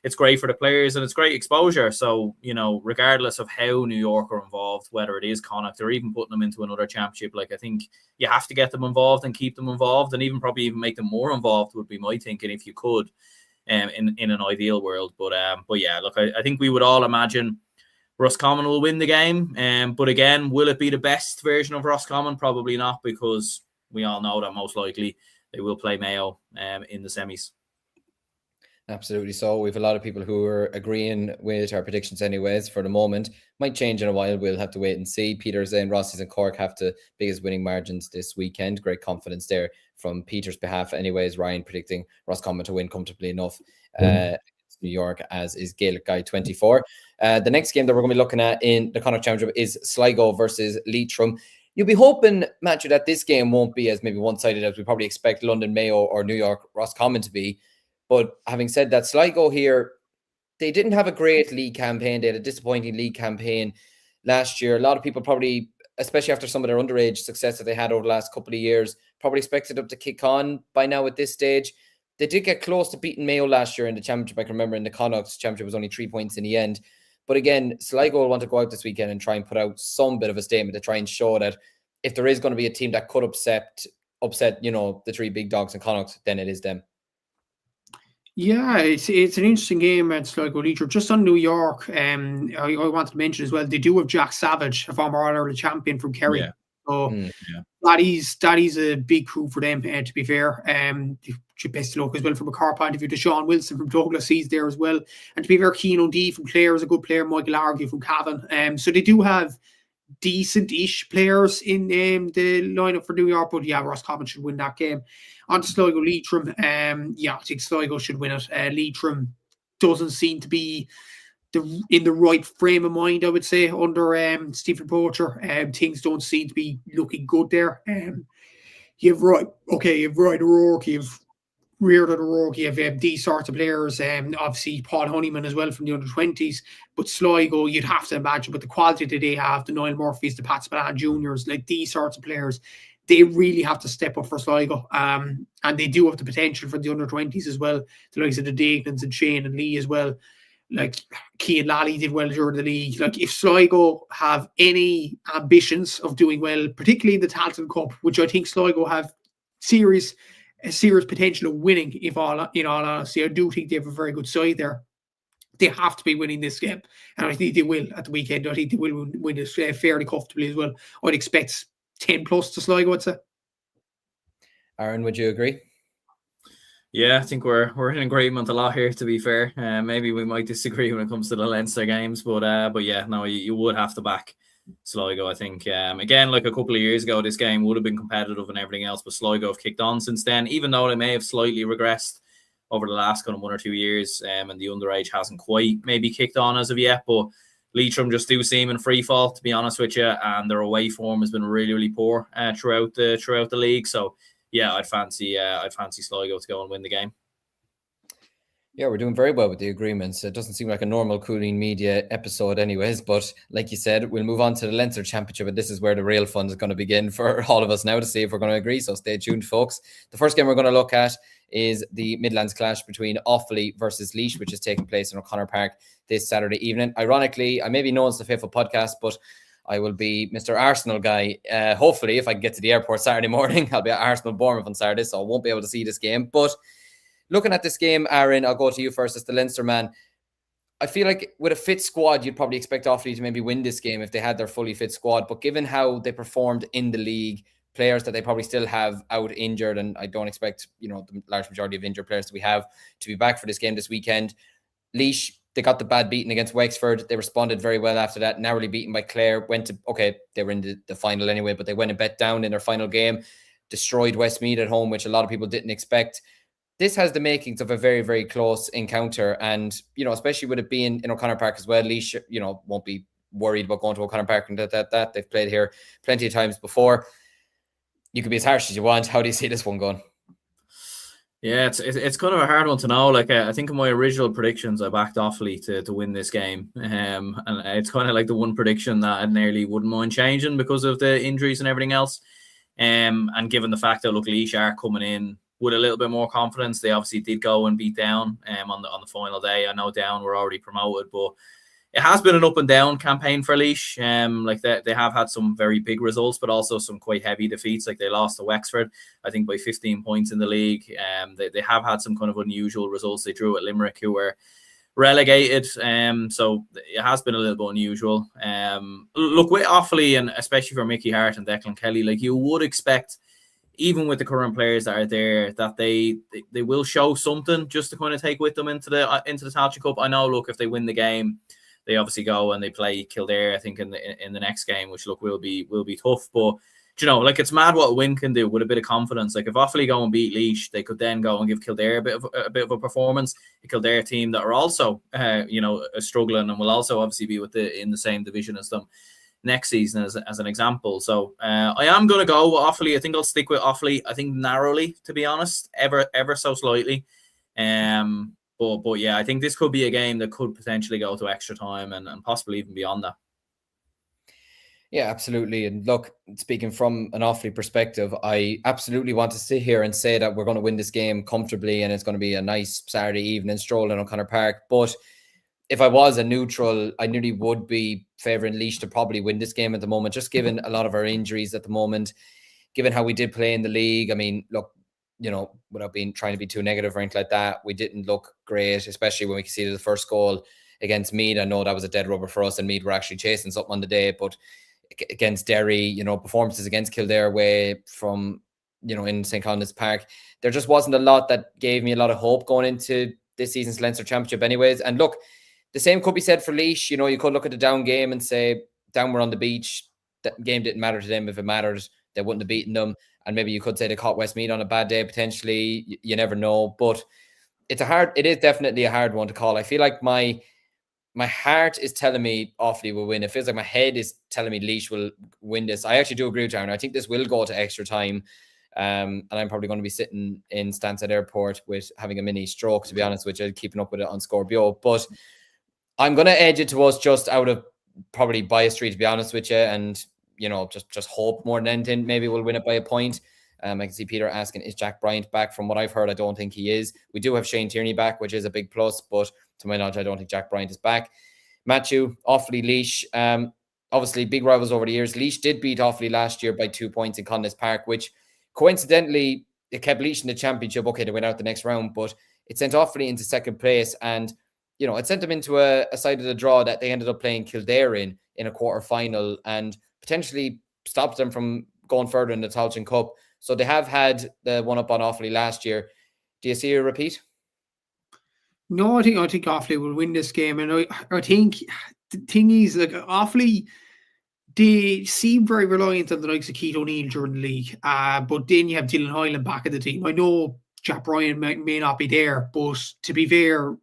it's great for the players and it's great exposure. So, you know, regardless of how New York are involved, whether it is Connacht or even putting them into another championship, like I think you have to get them involved and keep them involved, and even probably even make them more involved would be my thinking if you could, in an ideal world. But yeah, look, I think we would all imagine Roscommon will win the game. But again, will it be the best version of Roscommon? Probably not, because we all know that most likely they will play Mayo in the semis. Absolutely. So we have a lot of people who are agreeing with our predictions anyways for the moment. Might change in a while. We'll have to wait and see. Peter's saying Rossies and Cork have the biggest winning margins this weekend. Great confidence there from Peter's behalf. Anyways, Ryan predicting Roscommon to win comfortably enough. New York, as is Gaelic Guy 24. The next game that we're going to be looking at in the Connacht Championship is Sligo versus Leitrim. You'll be hoping, Matthew, that this game won't be as maybe one-sided as we probably expect London Mayo or New York Roscommon to be. But having said that, Sligo here, they didn't have a great league campaign. They had a disappointing league campaign last year. A lot of people probably, especially after some of their underage success that they had over the last couple of years, probably expected them to kick on by now at this stage. They did get close to beating Mayo last year in the championship. I can remember in the Connacht Championship was only 3 points in the end. But again, Sligo will want to go out this weekend and try and put out some bit of a statement to try and show that if there is going to be a team that could upset, you know, the three big dogs in Connacht, then it is them. Yeah, it's an interesting game at Sligo Leitrim. Just on New York, I wanted to mention as well, they do have Jack Savage, a former All-Ireland champion from Kerry. Yeah. So that is a big coup for them, to be fair. Best of luck as well from a car point of view to Sean Wilson from Douglas. He's there as well. And to be fair, Keane O'Dea from Clare is a good player. Michael Argy from Cavan. So they do have decent-ish players in the lineup for New York. But yeah, Roscommon should win that game. On to Sligo Leitrim. Yeah, I think Sligo should win it. Leitrim doesn't seem to be in the right frame of mind, I would say, under Stephen Poacher. Things don't seem to be looking good there. You've Ryan O'Rourke, you've Reardon O'Rourke, you have these sorts of players. Obviously, Paul Honeyman as well from the under-20s. But Sligo, you'd have to imagine, with the quality that they have, the Niall Murphys, the Pat Spillane Juniors, like these sorts of players, they really have to step up for Sligo. And they do have the potential for the under-20s as well. The likes of the Dagnans and Shane and Lee as well. Like Cian Lally did well during the league. Like if Sligo have any ambitions of doing well, particularly in the Tailteann Cup, which I think Sligo have serious potential of winning, in all honesty, I do think they have a very good side there. They have to be winning this game, and I think they will at the weekend. I think they will win it fairly comfortably as well. I'd expect 10 plus to Sligo, I'd say. Aaron, would you agree? Yeah, I think we're in agreement a lot here, to be fair. Maybe we might disagree when it comes to the Leinster games, but yeah, no, you would have to back Sligo, I think. Again, like a couple of years ago, this game would have been competitive and everything else, but Sligo have kicked on since then, even though they may have slightly regressed over the last kind of 1 or 2 years, and the underage hasn't quite maybe kicked on as of yet, but Leitrim just do seem in free fall, to be honest with you, and their away form has been really, really poor throughout the league. So yeah, I'd fancy Sligo to go and win the game. Yeah, we're doing very well with the agreements. It doesn't seem like a normal Cúilín media episode anyways, but like you said, we'll move on to the Leinster Championship, and this is where the real fun is going to begin for all of us now to see if we're going to agree, so stay tuned, folks. The first game we're going to look at is the Midlands clash between Offaly versus Laois, which is taking place in O'Connor Park this Saturday evening. Ironically, I may be known as the Faithful Podcast, but I will be Mr. Arsenal guy. Hopefully, if I can get to the airport Saturday morning, I'll be at Arsenal Bournemouth on Saturday, so I won't be able to see this game. But looking at this game, Aaron, I'll go to you first as the Leinster man. I feel like with a fit squad, you'd probably expect Offaly to maybe win this game if they had their fully fit squad. But given how they performed in the league, players that they probably still have out injured, and I don't expect, the large majority of injured players that we have to be back for this game this weekend. Laois, they got the bad beating against Wexford. They responded very well after that. Narrowly beaten by Clare. They were in the final anyway, but they went a bet down in their final game. Destroyed Westmeath at home, which a lot of people didn't expect. This has the makings of a very, very close encounter. And, especially with it being in O'Connor Park as well, Laois, won't be worried about going to O'Connor Park and that. They've played here plenty of times before. You can be as harsh as you want. How do you see this one going? Yeah, it's kind of a hard one to know. Like, I think in my original predictions, I backed Offaly to win this game. And it's kind of like the one prediction that I nearly wouldn't mind changing because of the injuries and everything else. And given the fact that, Laois are coming in with a little bit more confidence. They obviously did go and beat Down on the final day. I know Down were already promoted, but it has been an up and down campaign for Laois. Like they have had some very big results, but also some quite heavy defeats. Like they lost to Wexford, I think, by 15 points in the league. They have had some kind of unusual results. They drew at Limerick, who were relegated. So it has been a little bit unusual. Look, with Offaly, and especially for Mickey Hart and Declan Kelly, like you would expect, even with the current players that are there, that they will show something just to kind of take with them into the Tailteann Cup. I know, look, if they win the game, they obviously go and they play Kildare, I think, in the next game, which will be tough. But you know, like, it's mad what a win can do with a bit of confidence. Like if Offaly go and beat Laois, they could then go and give Kildare a bit of a performance. A Kildare team that are also struggling and will also obviously be in the same division as them next season, as an example. So I am going to go with Offaly. I think I'll stick with Offaly. I think narrowly, to be honest, ever so slightly. But yeah, I think this could be a game that could potentially go to extra time and possibly even beyond that. Yeah, absolutely. And look, speaking from an Offaly perspective, I absolutely want to sit here and say that we're going to win this game comfortably and it's going to be a nice Saturday evening stroll in O'Connor Park. But if I was a neutral, I nearly would be favouring Laois to probably win this game at the moment, just given a lot of our injuries at the moment, given how we did play in the league. I mean, look, you know, without trying to be too negative or anything like that, we didn't look great, especially when we conceded the first goal against Meath. I know that was a dead rubber for us, and Meath were actually chasing something on the day, but against Derry, you know, performances against Kildare away from, you know, in St. Conan's Park, there just wasn't a lot that gave me a lot of hope going into this season's Leinster Championship anyways. And look, the same could be said for Laois. You know, you could look at the Down game and say Down were on the beach. That game didn't matter to them. If it mattered, they wouldn't have beaten them. And maybe you could say they caught Westmeath on a bad day, potentially. You never know. But it is definitely a hard one to call. I feel like my heart is telling me Offaly will win. It feels like my head is telling me Laois will win this. I actually do agree with Darren. I think this will go to extra time. And I'm probably going to be sitting in Stansted Airport with having a mini stroke, to be honest with you, keeping up with it on Scorpio. But I'm going to edge it to us just out of probably biasry, to be honest with you. And, you know, just hope more than anything. Maybe we'll win it by a point. I can see Peter asking, is Jack Bryant back? From what I've heard, I don't think he is. We do have Shane Tierney back, which is a big plus, but to my knowledge, I don't think Jack Bryant is back. Matthew, Offaly, Laois, obviously big rivals over the years. Laois did beat Offaly last year by 2 points in Connes Park, which coincidentally, it kept Laois in the championship. Okay, they went out the next round, but it sent Offaly into second place, and, you know, it sent them into a side of the draw that they ended up playing Kildare in a quarter final, and potentially stopped them from going further in the Tailteann Cup. So they have had the one up on Offaly last year. Do you see a repeat? No, I think Offaly will win this game. And I think the thing is, like, Offaly, they seem very reliant on the likes of Keith O'Neill during the league. But then you have Dylan Hyland back at the team. I know Jack Bryan may not be there, but to be fair,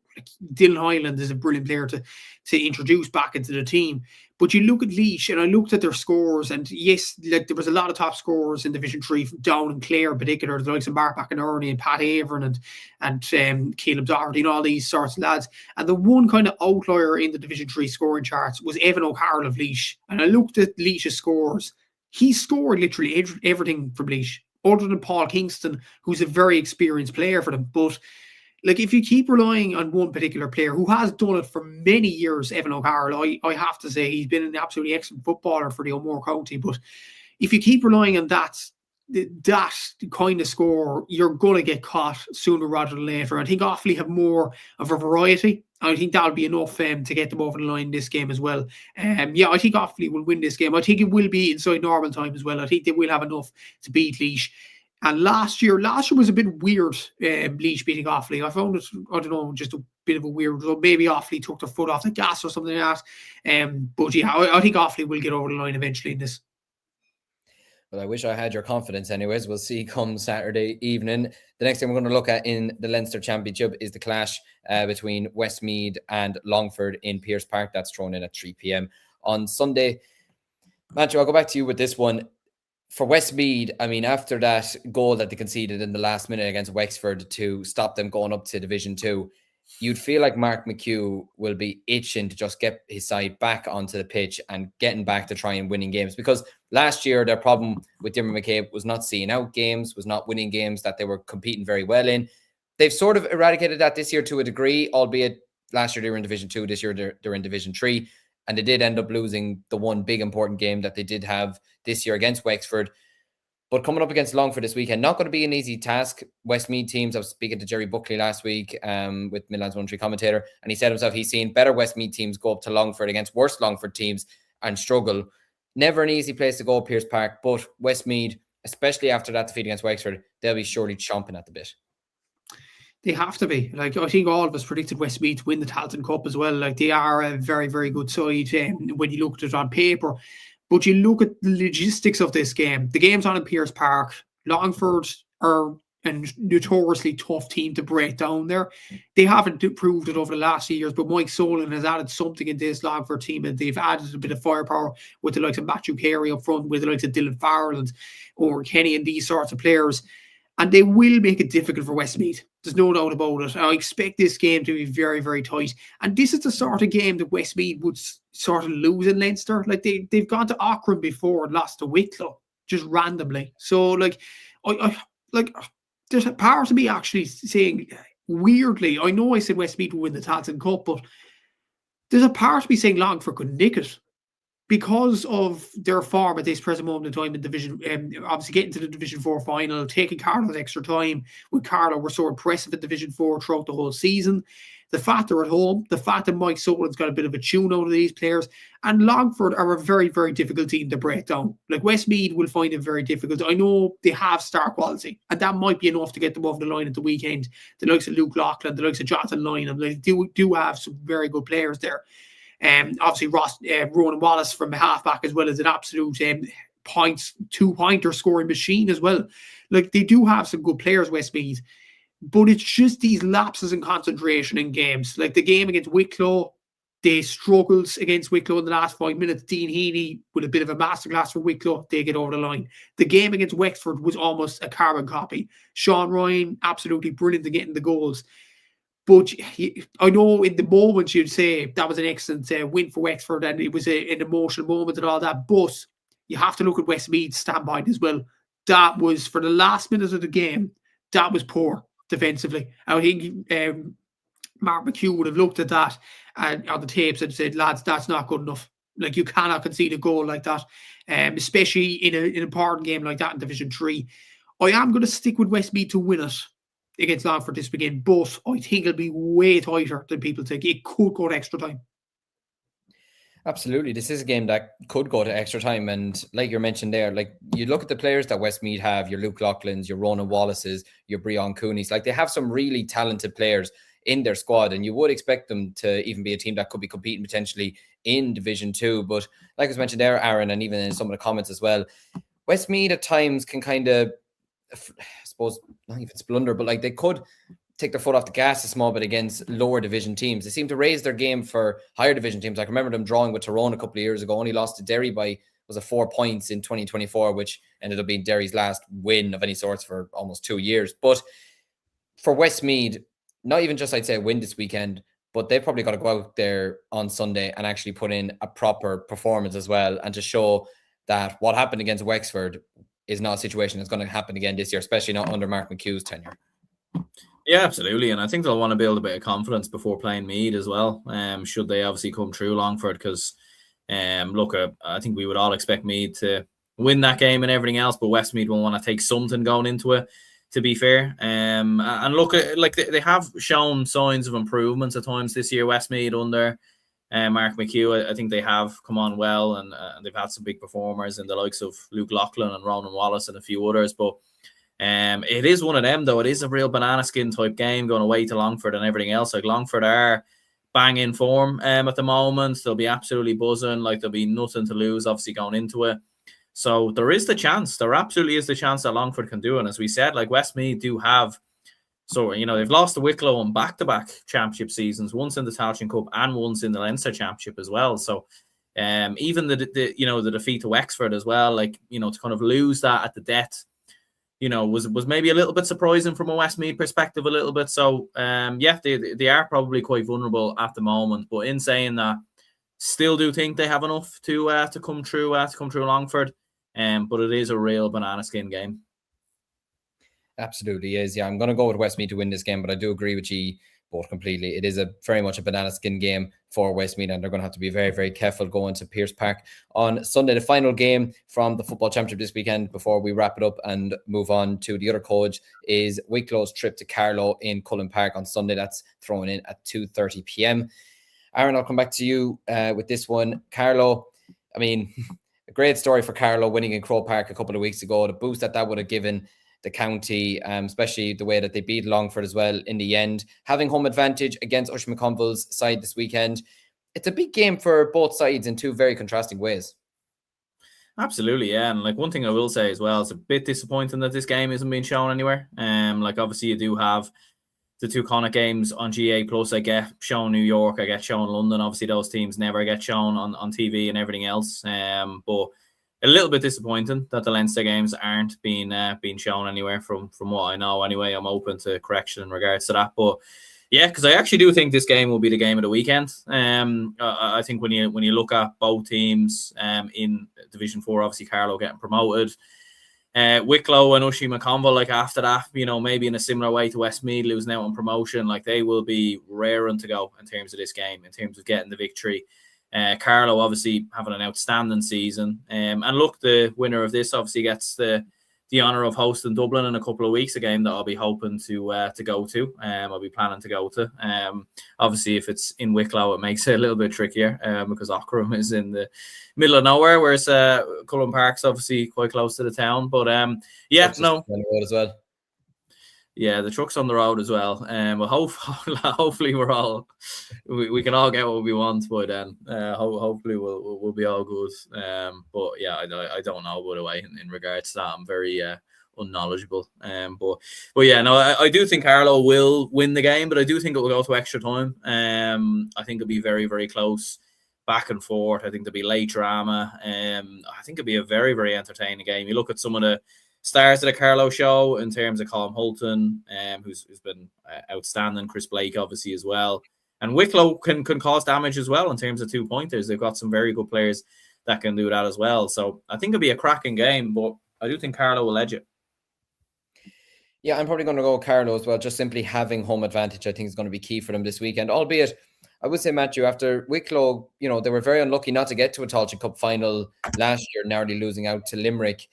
Dylan Hyland is a brilliant player to introduce back into the team. But you look at Laois, and I looked at their scores, and yes, like, there was a lot of top scorers in Division 3 from Down and Clare in particular, the likes of Mark McInerney and Pat Avern and Caleb Doherty and all these sorts of lads. And the one kind of outlier in the Division 3 scoring charts was Evan O'Carroll of Laois. And I looked at Laois's scores. He scored literally everything from Laois, other than Paul Kingston, who's a very experienced player for them. But like, if you keep relying on one particular player who has done it for many years, Evan O'Carroll, I have to say he's been an absolutely excellent footballer for the O'Moore County. But if you keep relying on that kind of score, you're going to get caught sooner rather than later. I think Offaly have more of a variety. I think that'll be enough to get them over the line in this game as well. Yeah, I think Offaly will win this game. I think it will be inside normal time as well. I think they will have enough to beat Laois. And last year was a bit weird, Laois beating Offaly. I found it, I don't know, just a bit of a weird result. Maybe Offaly took their foot off the gas or something like that. But yeah, I think Offaly will get over the line eventually in this. Well, I wish I had your confidence anyways. We'll see come Saturday evening. The next thing we're going to look at in the Leinster Championship is the clash between Westmeath and Longford in Pearse Park. That's thrown in at 3 p.m. on Sunday. Matthew, I'll go back to you with this one. For Westmeath, I mean, after that goal that they conceded in the last minute against Wexford to stop them going up to Division 2, you'd feel like Mark McHugh will be itching to just get his side back onto the pitch and getting back to trying winning games, because Last year, their problem with Diarmuid McCabe was not seeing out games, was not winning games that they were competing very well in. They've sort of eradicated that this year to a degree, albeit last year they were in Division 2, this year they're in Division 3, and they did end up losing the one big important game that they did have this year against Wexford. But coming up against Longford this weekend, not going to be an easy task. Westmeath teams, I was speaking to Jerry Buckley last week with Midlands 1-3 commentator, and he said himself he's seen better Westmeath teams go up to Longford against worse Longford teams and struggle. Never an easy place to go, Pearse Park, but Westmeath, especially after that defeat against Wexford, they'll be surely chomping at the bit. They have to be. Like, I think all of us predicted Westmeath to win the Tailteann Cup as well. Like, they are a very, very good side when you look at it on paper. But you look at the logistics of this game. The game's on in Pearse Park. Longford are a notoriously tough team to break down there. They haven't proved it over the last few years, but Mike Solon has added something in this Longford team, and they've added a bit of firepower with the likes of Matthew Carey up front, with the likes of Dylan Farrell and Owen Kenny and these sorts of players. And they will make it difficult for Westmeath. There's no doubt about it. I expect this game to be very, very tight. And this is the sort of game that Westmeath would sort of lose in Leinster. Like, they've gone to Auckland before and lost to Wicklow, just randomly. So, like, I there's a part of me actually saying, weirdly, I know I said Westmeath will win the Tailteann Cup, but there's a part of me saying Longford could nick it, because of their form at this present moment in time in Division, obviously getting to the Division 4 final, taking Carlo's extra time. With Carlo, were so impressive at Division 4 throughout the whole season. The fact they're at home, the fact that Mike Solon's got a bit of a tune out of these players, and Longford are a very, very difficult team to break down. Like, Westmeath will find it very difficult. I know they have star quality, and that might be enough to get them over the line at the weekend. The likes of Luke Loughlin, the likes of Jonathan Lynham, they do have some very good players there. Obviously, Ronan Wallace from the halfback, as well as an absolute two-pointer scoring machine as well. Like, they do have some good players, Westmeath, but it's just these lapses in concentration in games. Like the game against Wicklow, they struggled against Wicklow in the last 5 minutes. Dean Heaney with a bit of a masterclass for Wicklow, they get over the line. The game against Wexford was almost a carbon copy. Sean Ryan, absolutely brilliant at getting the goals. But I know in the moment you'd say that was an excellent win for Wexford, and it was an emotional moment and all that. But you have to look at Westmeath's standpoint as well. That was, for the last minute of the game, that was poor defensively. I think Mark McHugh would have looked at that and on the tapes and said, lads, that's not good enough. Like, you cannot concede a goal like that, especially in an important game like that in Division 3. I am going to stick with Westmeath to win it against Longford this weekend, but I think it'll be way tighter than people think. It could go to extra time. Absolutely. This is a game that could go to extra time. And like you mentioned there, like, you look at the players that Westmeath have, your Luke Loughlin's, your Ronan Wallace's, your Breon Cooney's, like, they have some really talented players in their squad, and you would expect them to even be a team that could be competing potentially in Division 2. But like was mentioned there, Aaron, and even in some of the comments as well, Westmeath at times can kind of, I suppose, not even splunder, but like, they could take their foot off the gas a small bit against lower division teams. They seem to raise their game for higher division teams. I can remember them drawing with Tyrone a couple of years ago, only lost to Derry by, was it 4 points in 2024, which ended up being Derry's last win of any sorts for almost 2 years. But for Westmeath, not even just, I'd say, a win this weekend, but they've probably got to go out there on Sunday and actually put in a proper performance as well, and to show that what happened against Wexford is not a situation that's going to happen again this year, especially not under Mark McHugh's tenure. Yeah, absolutely. And I think they'll want to build a bit of confidence before playing Meath as well, should they obviously come through Longford, because look, I think we would all expect Meath to win that game and everything else, but Westmeath will want to take something going into it, to be fair. And look, like, they have shown signs of improvements at times this year, Westmeath, under Mark McHugh. I think they have come on well, and they've had some big performers in the likes of Luke Loughlin and Ronan Wallace and a few others. But it is one of them, though. It is a real banana skin type game going away to Longford and everything else. Like, Longford are bang in form at the moment. They'll be absolutely buzzing. Like, there'll be nothing to lose, obviously, going into it. So there is the chance. There absolutely is the chance that Longford can do it. And as we said, like, Westmeath do have, so, you know, they've lost to Wicklow on back-to-back championship seasons, once in the Tailteann Cup and once in the Leinster Championship as well. So even the you know, the defeat to Wexford as well, like, you know, to kind of lose that at the death, you know, was maybe a little bit surprising from a Westmeath perspective a little bit. So, yeah, they are probably quite vulnerable at the moment. But in saying that, still do think they have enough to come through Longford. But it is a real banana skin game. Absolutely is. Yeah, I'm going to go with Westmeath to win this game, but I do agree with you both completely. It is very much a banana skin game for Westmeath, and they're going to have to be very, very careful going to Pearse Park on Sunday. The final game from the Football Championship this weekend, before we wrap it up and move on to the other coach, is Wicklow's trip to Carlow in Cúilín Park on Sunday. That's thrown in at 2:30 p.m. Aaron, I'll come back to you with this one. Carlow, I mean, a great story for Carlow winning in Croke Park a couple of weeks ago. The boost that would have given the county, especially the way that they beat Longford as well in the end. Having home advantage against Uisce McConville's side this weekend, it's a big game for both sides in two very contrasting ways. Absolutely, yeah. And like one thing I will say as well, it's a bit disappointing that this game isn't being shown anywhere. Like obviously you do have the two Connacht games on GAA Plus. I get shown New York, I get shown London. Obviously those teams never get shown on TV and everything else. But a little bit disappointing that the Leinster games aren't being shown anywhere from what I know. Anyway, I'm open to correction in regards to that. But yeah, because I actually do think this game will be the game of the weekend. I think when you look at both teams in Division 4, obviously Carlow getting promoted, Wicklow and Uisce McConville, like after that, maybe in a similar way to Westmeath losing out on promotion, like they will be raring to go in terms of this game, in terms of getting the victory. Carlow obviously having an outstanding season, and look, the winner of this obviously gets the honour of hosting Dublin in a couple of weeks, a game that I'll be hoping to go to. I'll be planning to go to. Obviously, if it's in Wicklow, it makes it a little bit trickier because Aughrim is in the middle of nowhere, whereas Cúilín Park's obviously quite close to the town. But yeah, no. As well. Yeah, the truck's on the road as well. But hopefully we can all get what we want by then. Hopefully we'll be all good. But yeah, I don't know, by the way, in regards to that. I'm very unknowledgeable. But yeah, no, I do think Carlow will win the game, but I do think it will go to extra time. I think it'll be very, very close, back and forth. I think there'll be late drama. I think it'll be a very, very entertaining game. You look at some of the stars of the Carlow show in terms of Colm Hulton, who's been outstanding. Chris Blake, obviously, as well. And Wicklow can cause damage as well in terms of 2-pointers. They've got some very good players that can do that as well. So I think it'll be a cracking game, but I do think Carlow will edge it. Yeah, I'm probably going to go Carlow as well. Just simply having home advantage, I think, is going to be key for them this weekend. Albeit, I would say, Matthew, after Wicklow, they were very unlucky not to get to a Tailteann Cup final last year, narrowly losing out to Limerick.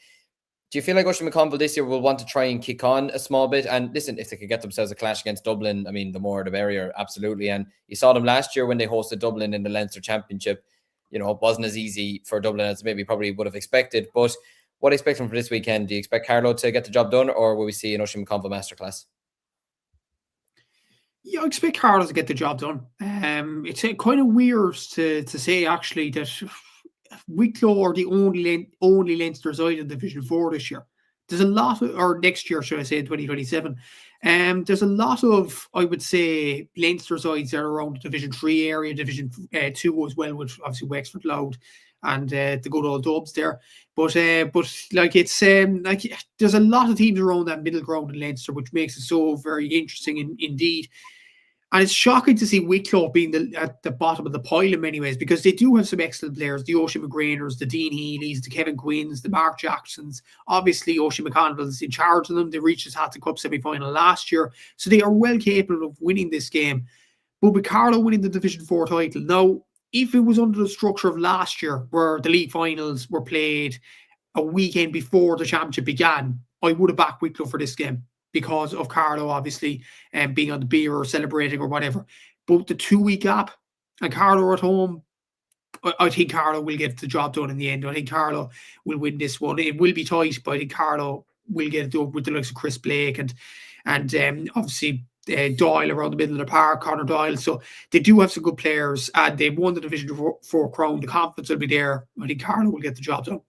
Do you feel like Uisce McConville this year will want to try and kick on a small bit? And listen, if they could get themselves a clash against Dublin, I mean, the more the merrier, absolutely. And you saw them last year when they hosted Dublin in the Leinster Championship. It wasn't as easy for Dublin as maybe probably would have expected. But what do you expect from for this weekend? Do you expect Carlow to get the job done, or will we see an Uisce McConville masterclass? Yeah, I expect Carlow to get the job done. It's kind of weird to say, actually, that Wicklow are the only Leinster side in Division 4 this year. There's a lot or next year, should I say, in 2027. There's a lot of, I would say, Leinster sides that are around the Division 3 area, Division 2 as well, with obviously Wexford Loud and the good old Dubs there. But like it's like there's a lot of teams around that middle ground in Leinster, which makes it so very interesting indeed. And it's shocking to see Wicklow being at the bottom of the pile in many ways, because they do have some excellent players, the Oisin McGrainers, the Dean Healy's, the Kevin Quinns, the Mark Jacksons. Obviously, Uisce McConville's in charge of them. They reached the Tailteann Cup semi-final last year, so they are well capable of winning this game. But with Carlow winning the Division 4 title, now, if it was under the structure of last year, where the league finals were played a weekend before the championship began, I would have backed Wicklow for this game, because of Carlow, obviously, being on the beer or celebrating or whatever. But the 2-week gap and Carlow at home, I think Carlow will get the job done in the end. I think Carlow will win this one. It will be tight, but I think Carlow will get it done with the likes of Chris Blake and obviously Doyle around the middle of the park, Conor Doyle. So they do have some good players, and they've won the Division 4 crown. The confidence will be there. I think Carlow will get the job done.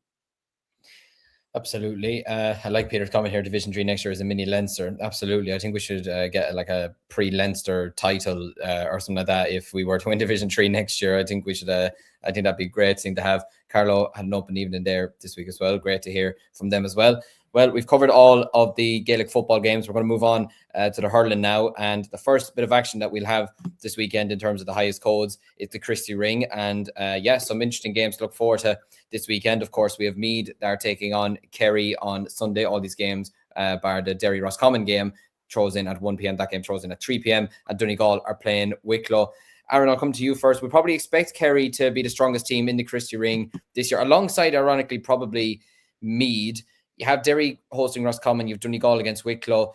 Absolutely. I like Peter's comment here. Division 3 next year is a mini Leinster. Absolutely. I think we should get like a pre-Leinster title or something like that if we were to win Division 3 next year. I think we should. I think that'd be a great thing to have. Carlow had an open evening there this week as well. Great to hear from them as well. Well, we've covered all of the Gaelic football games. We're going to move on to the hurling now. And the first bit of action that we'll have this weekend in terms of the highest codes is the Christy Ring. And some interesting games to look forward to this weekend. Of course, we have Meath that are taking on Kerry on Sunday. All these games, bar the Derry Roscommon game, throws in at 1 p.m. That game throws in at 3 p.m. And Donegal are playing Wicklow. Aaron, I'll come to you first. We probably expect Kerry to be the strongest team in the Christy Ring this year, alongside, ironically, probably Meath. You have Derry hosting Roscommon. You have Donegal against Wicklow.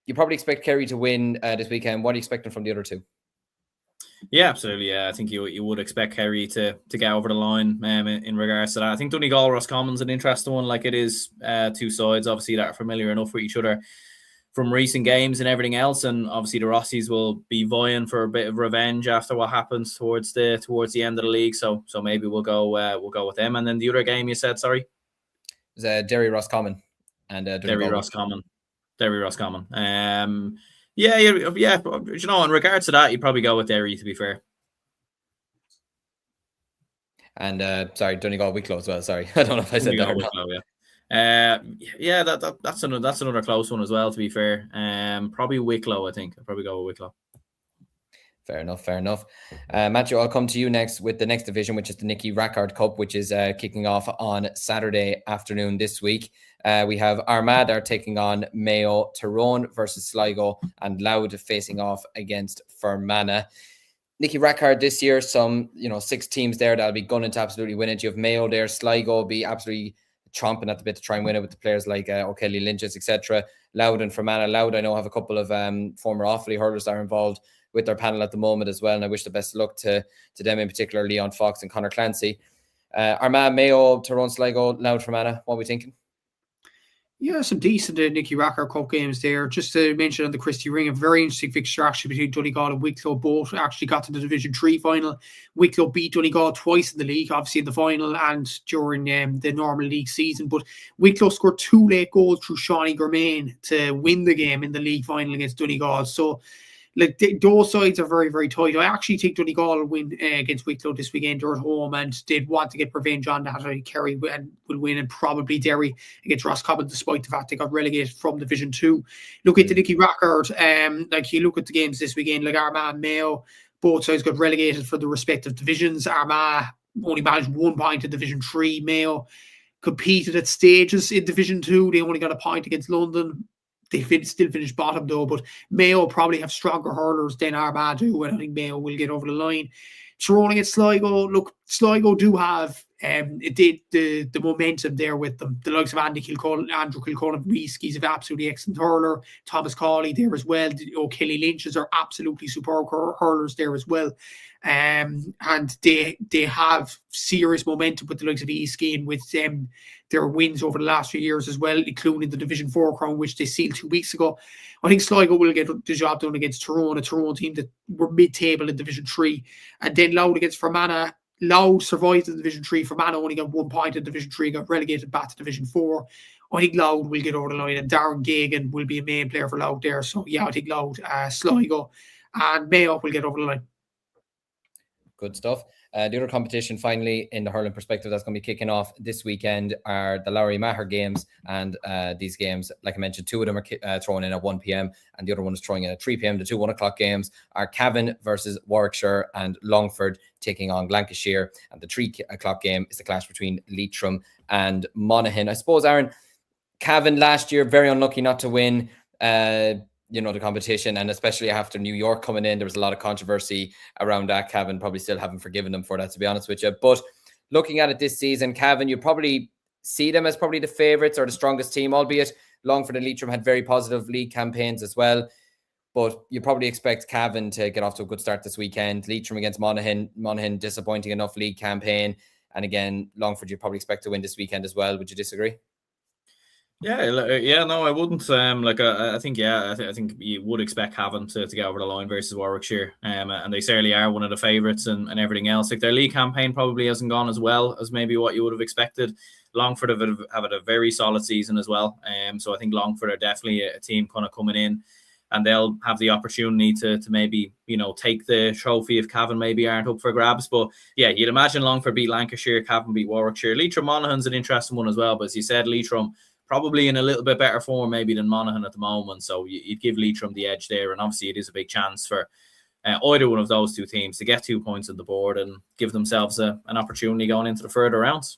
You probably expect Kerry to win this weekend. What are you expecting from the other two? Yeah, absolutely. Yeah, I think you would expect Kerry to get over the line in regards to that. I think Donegal Roscommon's an interesting one. Like, it is two sides, obviously, that are familiar enough with each other from recent games and everything else. And obviously the Rossies will be vying for a bit of revenge after what happens towards the end of the league. So maybe we'll go with them. And then the other game you said, sorry? It was Derry Roscommon and Derry Roscommon. Yeah. You know, in regards to that, you'd probably go with Derry, to be fair. And Donegal Wicklow as well. Sorry, I don't know if I said that or not. Wicklow, that's another close one as well, to be fair. Probably Wicklow. I think I'll probably go with Wicklow. Fair enough. Matthew, I'll come to you next with the next division, which is the Nickey Rackard Cup, which is kicking off on Saturday afternoon this week. We have Armagh are taking on Mayo, Tyrone versus Sligo, and Louth facing off against Fermanagh. Nickey Rackard this year, some 6 teams there that'll be gunning to absolutely win it. You have Mayo there, Sligo will be absolutely chomping at the bit to try and win it with the players like O'Kelly, Lynches, etc. Louth and Fermanagh. Louth, I know, have a couple of former Offaly hurlers that are involved with their panel at the moment as well, and I wish the best of luck to them, in particular Leon Fox and Conor Clancy. Armagh, Mayo, Tyrone, Sligo, Louth, Fermanagh. What are we thinking? Yeah, some decent Nickey Rackard Cup games there. Just to mention on the Christy Ring, a very interesting fixture actually between Donegal and Wicklow. Both actually got to the Division 3 final. Wicklow beat Donegal twice in the league, obviously in the final and during the normal league season. But Wicklow scored 2 late goals through Shawnee Germain to win the game in the league final against Donegal. So, those sides are very, very tight. I actually think Donegal will win against Wicklow this weekend. They're at home and they'd want to get revenge on that. I think Kerry will win, and probably Derry against Roscommon, despite the fact they got relegated from Division 2. Look at the Nickey Rackard. You look at the games this weekend, like Armagh and Mayo, both sides got relegated for the respective divisions. Armagh only managed 1 point in Division 3. Mayo competed at stages in Division 2. They only got a point against London. They still finished bottom though, but Mayo probably have stronger hurlers than Armagh do, and I think Mayo will get over the line. Tyrone against Sligo. Look, Sligo do have the momentum there with them. The likes of Andrew Kilcullen, Reese, he's an absolutely excellent hurler. Thomas Cawley there as well. O'Kelly Lynches are absolutely superb hurlers there as well. And they have serious momentum with the likes of Eastkeen with their wins over the last few years as well, including the Division 4 crown, which they sealed 2 weeks ago. I think Sligo will get the job done against Tyrone, a Tyrone team that were mid-table in Division 3. And then Louth against Fermanagh. Louth survived in Division 3. Fermanagh only got 1 point in Division 3, got relegated back to Division 4. I think Louth will get over the line, and Darren Gagan will be a main player for Louth there. So, yeah, I think Louth, Sligo, and Mayo will get over the line. Good stuff. The other competition, finally, in the hurling perspective, that's going to be kicking off this weekend are the Lowry Maher games. And these games, like I mentioned, 2 of them are thrown in at 1 p.m. and the other one is throwing in at 3 p.m. The 2 1 o'clock games are Cavan versus Warwickshire and Longford taking on Lancashire. And the 3 o'clock game is the clash between Leitrim and Monaghan. I suppose, Aaron, Cavan last year, very unlucky not to win the competition, and especially after New York coming in, there was a lot of controversy around that. Cavan probably still haven't forgiven them for that, to be honest with you. But looking at it this season, Cavan, you probably see them as probably the favourites or the strongest team, albeit Longford and Leitrim had very positive league campaigns as well. But you probably expect Cavan to get off to a good start this weekend. Leitrim against Monaghan, disappointing enough league campaign. And again, Longford, you probably expect to win this weekend as well. Would you disagree? Yeah, no, I wouldn't. I think you would expect Cavan to get over the line versus Warwickshire, and they certainly are one of the favourites and everything else. Like, their league campaign probably hasn't gone as well as maybe what you would have expected. Longford have had a very solid season as well, so I think Longford are definitely a team kind of coming in, and they'll have the opportunity to maybe take the trophy if Cavan maybe aren't up for grabs. But yeah, you'd imagine Longford beat Lancashire, Cavan beat Warwickshire. Leitrim Monaghan's an interesting one as well, but as you said, Leitrim probably in a little bit better form maybe than Monaghan at the moment. So you'd give Leitrim the edge there. And obviously it is a big chance for either one of those two teams to get 2 points on the board and give themselves an opportunity going into the further rounds.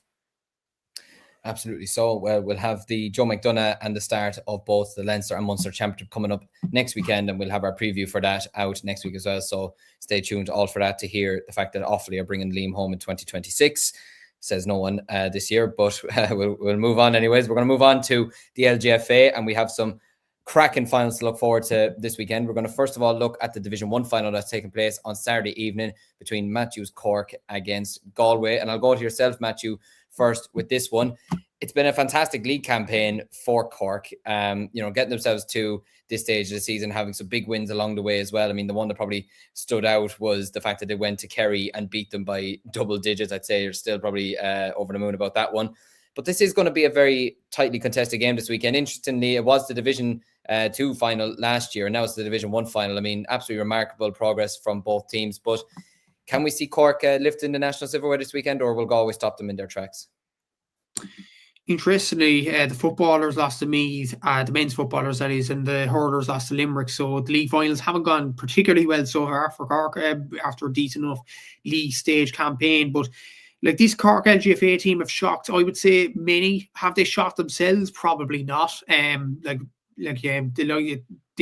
Absolutely. So we'll have the Joe McDonagh and the start of both the Leinster and Munster Championship coming up next weekend, and we'll have our preview for that out next week as well. So stay tuned all for that to hear the fact that Offaly are bringing Liam home in 2026. Says no one this year, but we'll move on anyways. We're going to move on to the LGFA, and we have some cracking finals to look forward to this weekend. We're going to first of all look at the Division 1 final that's taking place on Saturday evening between Matthew's Cork against Galway. And I'll go to yourself, Matthew, first with this one. It's been a fantastic league campaign for Cork, getting themselves to this stage of the season, having some big wins along the way as well. I mean, the one that probably stood out was the fact that they went to Kerry and beat them by double digits. I'd say you're still probably over the moon about that one. But this is going to be a very tightly contested game this weekend. Interestingly, it was the Division 2 final last year, and now it's the Division 1 final. I mean, absolutely remarkable progress from both teams. But can we see Cork lifting the national silverware this weekend, or will Galway stop them in their tracks? Interestingly, the footballers lost to Meath, the men's footballers that is, and the hurlers lost to Limerick. So the league finals haven't gone particularly well so far for Cork after a decent enough league stage campaign. But like, this Cork LGFA team have shocked, I would say, many. Have they shocked themselves? Probably not. They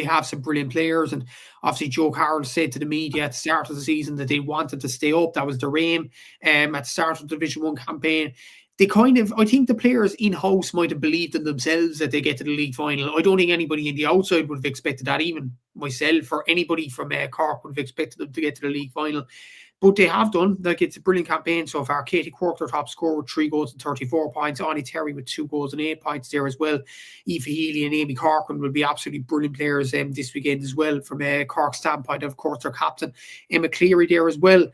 have some brilliant players, and obviously Joe Carroll said to the media at the start of the season that they wanted to stay up. That was their aim at the start of the Division 1 campaign. I think the players in-house might have believed in themselves that they get to the league final. I don't think anybody in the outside would have expected that, even myself or anybody from Cork would have expected them to get to the league final. But they have done. Like, it's a brilliant campaign so far. Katie Quirk, their top scorer, with 3 goals and 34 points. Ani Terry with 2 goals and 8 points there as well. Aoife Healy and Amy Corcoran will be absolutely brilliant players this weekend as well from Cork's standpoint. Of course, their captain, Emma Cleary, there as well.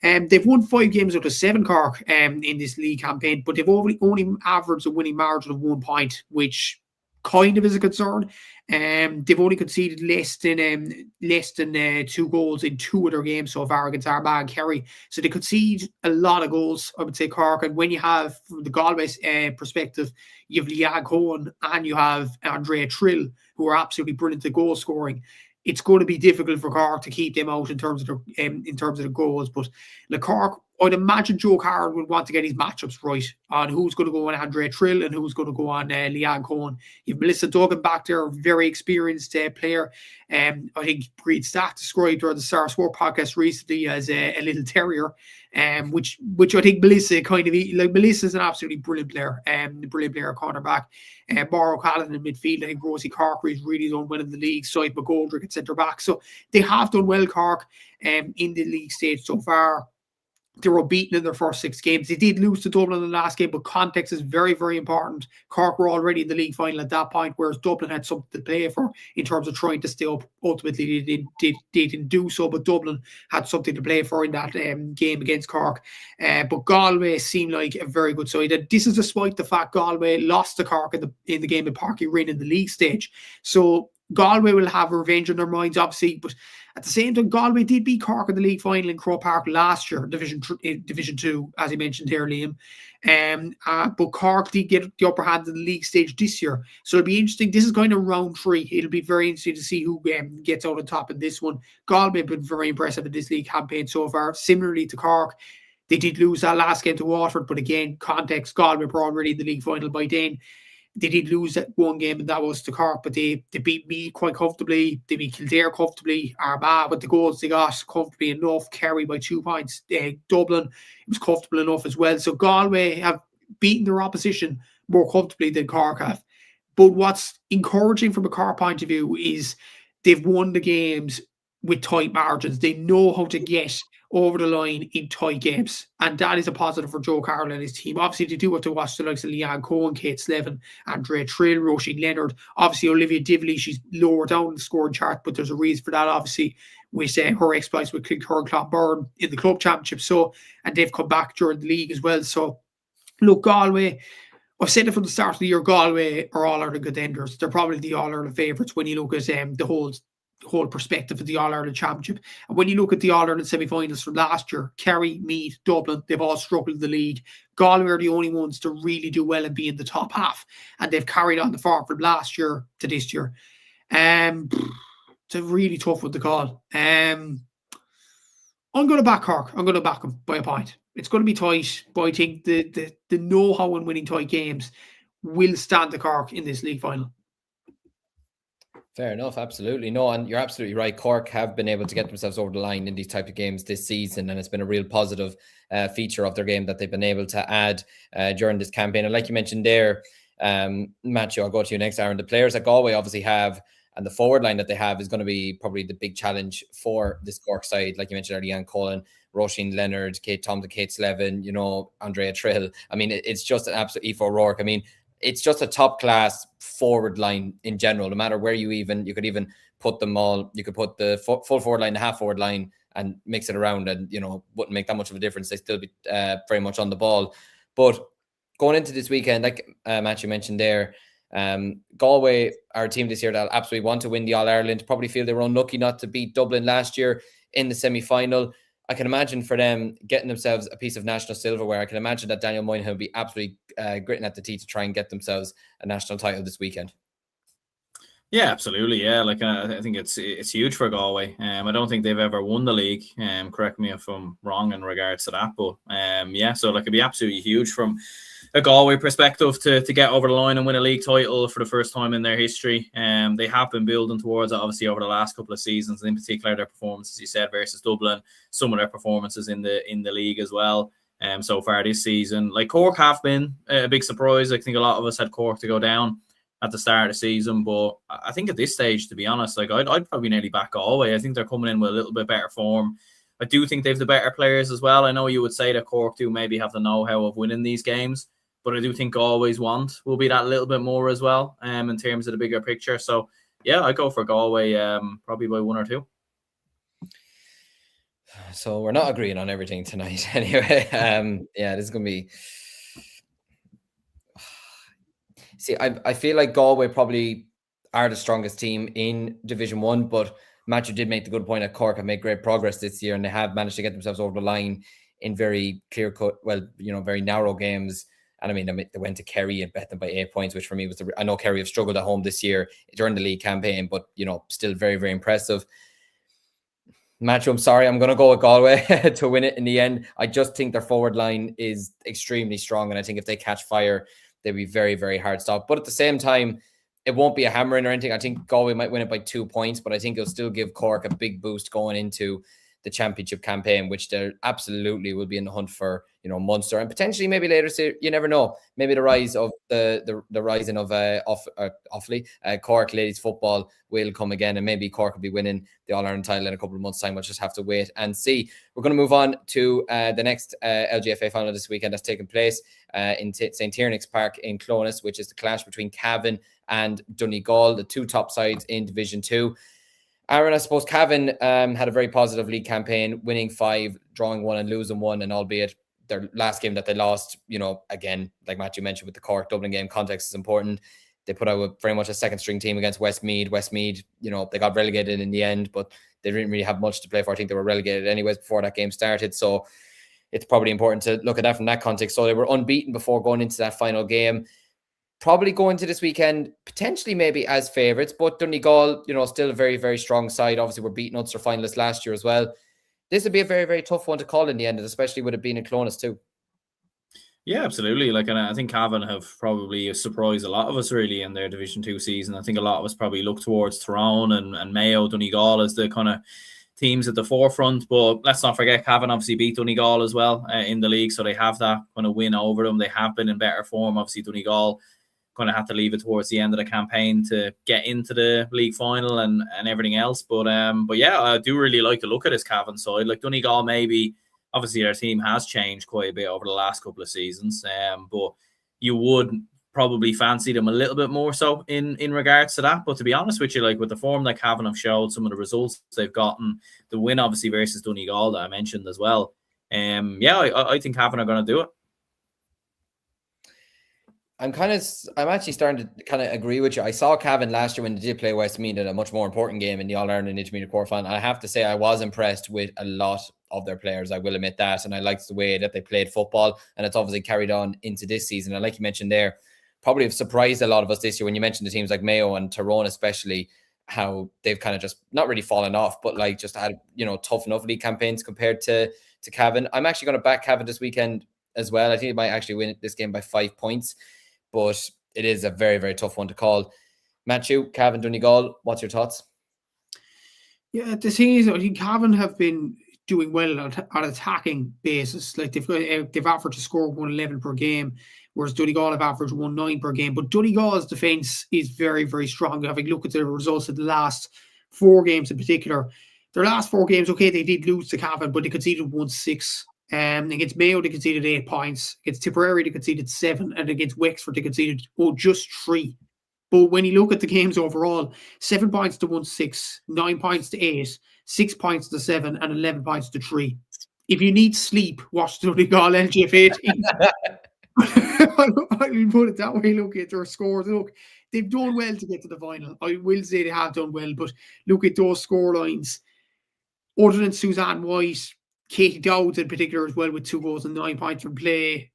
They've won 5 games out of 7, Cork, in this league campaign, but they've only averaged a winning margin of 1 point, which kind of is a concern. They've only conceded less than 2 goals in 2 of their games so far against Armagh and Kerry. So they concede a lot of goals, I would say, Cork. And when you have, from the Galway perspective, you have Leanne Cohen and you have Andrea Trill, who are absolutely brilliant at goal scoring. It's going to be difficult for Cork to keep them out in terms of the goals. But like, Cork, I'd imagine Joe Carroll would want to get his matchups right on who's going to go on Andrea Trill and who's going to go on Leanne Cohen. You've Melissa Duggan back there, a very experienced player. I think Breed Stack described her on the Star Sport podcast recently as a little terrier, which I think Melissa Melissa's an absolutely brilliant player, cornerback. Maura O'Callaghan in midfield. I think Rosie Corkery's really done well in the league. Sight McGoldrick at centre back. So they have done well, Cork, in the league stage so far. They were beaten in their first 6 games. They did lose to Dublin in the last game, but context is very, very important. Cork were already in the league final at that point, whereas Dublin had something to play for in terms of trying to stay up. Ultimately, they didn't do so, but Dublin had something to play for in that game against Cork. But Galway seemed like a very good side. And this is despite the fact Galway lost to Cork in the game at Páirc Uí Rinn in the league stage. So Galway will have revenge on their minds, obviously, but at the same time, Galway did beat Cork in the league final in Croke Park last year, Division 2, as you mentioned here, Liam. But Cork did get the upper hand in the league stage this year. So it'll be interesting. This is kind of round 3. It'll be very interesting to see who gets out on top in this one. Galway have been very impressive in this league campaign so far. Similarly to Cork, they did lose that last game to Waterford, but again, context, Galway were already in the league final by then. They did lose that 1 game, and that was to Cork, but they beat me quite comfortably. They beat Kildare comfortably. Armagh, with the goals they got comfortably enough. Kerry by 2 points. Dublin, it was comfortable enough as well. So Galway have beaten their opposition more comfortably than Cork have. But what's encouraging from a Cork point of view is they've won the games with tight margins. They know how to get over the line in tight games, and that is a positive for Joe Carroll and his team. Obviously, they do have to watch the likes of Leanne Cohen, Kate Slevin, Andrea Trill, Roisin Leonard. Obviously, Olivia Divley, she's lower down the scoring chart, but there's a reason for that, obviously, with her exploits with Clonturn Clonburn in the club championship. So, and they've come back during the league as well. So, look, Galway, I've said it from the start of the year, Galway are All-Ireland contenders. They're probably the All-Ireland favourites when you look at the whole perspective of the All-Ireland Championship. And when you look at the All-Ireland semi-finals from last year, Kerry, Meath, Dublin, they've all struggled in the league. Galway are the only ones to really do well and be in the top half, and they've carried on the form from last year to this year. It's a really tough one to call. I'm going to back Cork. I'm going to back them by a point. It's going to be tight, but I think the know-how in winning tight games will stand the Cork in this league final. Fair enough, absolutely. No, and you're absolutely right. Cork have been able to get themselves over the line in these type of games this season, and it's been a real positive feature of their game that they've been able to add during this campaign. And like you mentioned there, Matthew, I'll go to you next, Aaron. The players that Galway obviously have and the forward line that they have is going to be probably the big challenge for this Cork side. Like you mentioned earlier, Ian Cullen, Roisin Leonard, Kate Thompson, Kate Slevin, Andrea Trill. I mean, it's just an absolute Aoife O'Rourke. I mean, it's just a top class forward line in general. No matter where you could even put them all. You could put the full forward line, the half forward line, and mix it around, and wouldn't make that much of a difference. They still be very much on the ball. But going into this weekend, like Matthew mentioned there, Galway are a team this year that absolutely want to win the All Ireland. Probably feel they were unlucky not to beat Dublin last year in the semi-final. I can imagine for them getting themselves a piece of national silverware. I can imagine that Daniel Moynihan will be absolutely gritting at the teeth to try and get themselves a national title this weekend. Yeah, absolutely. Yeah, like I think it's huge for Galway. I don't think they've ever won the league. Correct me if I'm wrong in regards to that, but yeah, so like it'd be absolutely huge from a Galway perspective to get over the line and win a league title for the first time in their history. They have been building towards it, obviously, over the last couple of seasons, in particular their performances, you said, versus Dublin, some of their performances in the league as well. So far this season, like Cork have been a big surprise. I think a lot of us had Cork to go down at the start of the season, but I think at this stage, to be honest, like I'd probably nearly back Galway. I think they're coming in with a little bit better form. I do think they've the better players as well. I know you would say that Cork do maybe have the know-how of winning these games, but I do think Galway's want will be that little bit more as well, in terms of the bigger picture. So yeah, I go for Galway, probably by 1 or 2. So we're not agreeing on everything tonight, anyway. Yeah, this is gonna be. See, I feel like Galway probably are the strongest team in Division 1, but Matthew did make the good point that Cork have made great progress this year, and they have managed to get themselves over the line in very clear-cut, very narrow games. And I mean, they went to Kerry and bet them by 8 points, which for me was I know Kerry have struggled at home this year during the league campaign, but still very, very impressive. Matthew, I'm sorry, I'm going to go with Galway to win it in the end. I just think their forward line is extremely strong, and I think if they catch fire, they'll be very, very hard stopped. But at the same time, it won't be a hammering or anything. I think Galway might win it by 2 points, but I think it'll still give Cork a big boost going into the championship campaign, which they absolutely will be in the hunt for, Munster and potentially maybe later. So you never know. Maybe the rise of the rising of Offaly, Cork ladies football will come again, and maybe Cork will be winning the All Ireland title in a couple of months' time. We'll just have to wait and see. We're going to move on to the next LGFA final this weekend that's taking place in St. Tierney's Park in Clonus, which is the clash between Cavan and Donegal, the two top sides in Division 2. Aaron, I suppose Cavan had a very positive league campaign, winning 5, drawing 1 and losing 1, and albeit their last game that they lost, again, like Matthew mentioned with the Cork-Dublin game, context is important. They put out very much a second-string team against Westmeath. Westmeath, they got relegated in the end, but they didn't really have much to play for. I think they were relegated anyways before that game started, so it's probably important to look at that from that context. So they were unbeaten before going into that final game. Probably going to this weekend, potentially maybe as favourites, but Donegal, still a very, very strong side. Obviously, we're beating Ulster finalists last year as well. This would be a very, very tough one to call in the end, especially with it being in Clonus too. Yeah, absolutely. And I think Cavan have probably surprised a lot of us really in their Division 2 season. I think a lot of us probably look towards Tyrone and Mayo, Donegal as the kind of teams at the forefront. But let's not forget, Cavan obviously beat Donegal as well in the league, so they have that kind of win over them. They have been in better form. Obviously, Donegal going to have to leave it towards the end of the campaign to get into the league final and everything else. But yeah, I do really like the look at this Cavan side. Like Donegal, maybe obviously their team has changed quite a bit over the last couple of seasons, but you would probably fancy them a little bit more so in regards to that. But to be honest with you, like with the form that Cavan have showed, some of the results they've gotten, the win obviously versus Donegal that I mentioned as well. Yeah, I think Cavan are going to do it. I'm actually starting to kind of agree with you. I saw Cavan last year when they did play Westmeath in a much more important game in the All-Ireland Intermediate quarterfinal. I have to say I was impressed with a lot of their players. I will admit that. And I liked the way that they played football. And it's obviously carried on into this season. And like you mentioned there, probably have surprised a lot of us this year when you mentioned the teams like Mayo and Tyrone, especially, how they've kind of just not really fallen off, but like just had, tough enough league campaigns compared to Cavan. I'm actually going to back Cavan this weekend as well. I think it might actually win this game by 5 points, but it is a very, very tough one to call. Matthew, Cavan, Donegal, what's your thoughts? Yeah, the thing is, I think Cavan have been doing well on attacking basis. Like they've averaged a score of 111 per game, whereas Donegal have averaged 109 per game. But Donegal's defence is very, very strong. Having looked at the results of the last 4 games in particular, their last 4 games, okay, they did lose to Cavan, but they conceded 1-6. Against Mayo, they conceded 8 points. Against Tipperary, they conceded 7. And against Wexford, they conceded just 3. But when you look at the games overall, 7 points to 1-6, 9 points to 8, 6 points to 7, and 11 points to 3. If you need sleep, watch the Donegal LGFA team. I will put it that way. Look at their scores. Look, they've done well to get to the final. I will say they have done well, but look at those score lines. Other than Suzanne White, Katie Dowd in particular as well, with 2 goals and 9 points from play,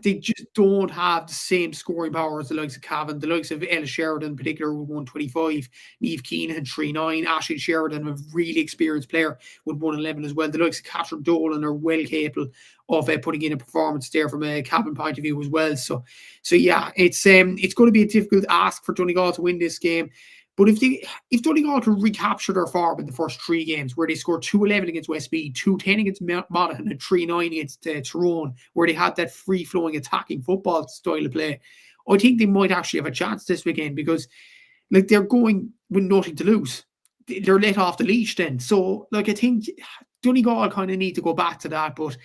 they just don't have the same scoring power as the likes of Cavan. The likes of Ella Sheridan in particular with 125, Niamh Keenan 3-9, Ashley Sheridan, a really experienced player with 111 as well. The likes of Catherine Dolan are well capable of putting in a performance there from a Cavan point of view as well. So yeah, it's going to be a difficult ask for Donegal to win this game. But if Donegal can recapture their form in the first 3 games, where they scored 2-11 against Westmeath, 2-10 against Monaghan, and 3-9 against Tyrone, where they had that free-flowing attacking football style of play, I think they might actually have a chance this weekend, because like they're going with nothing to lose. They're let off the leash then. So like I think Donegal kind of need to go back to that. But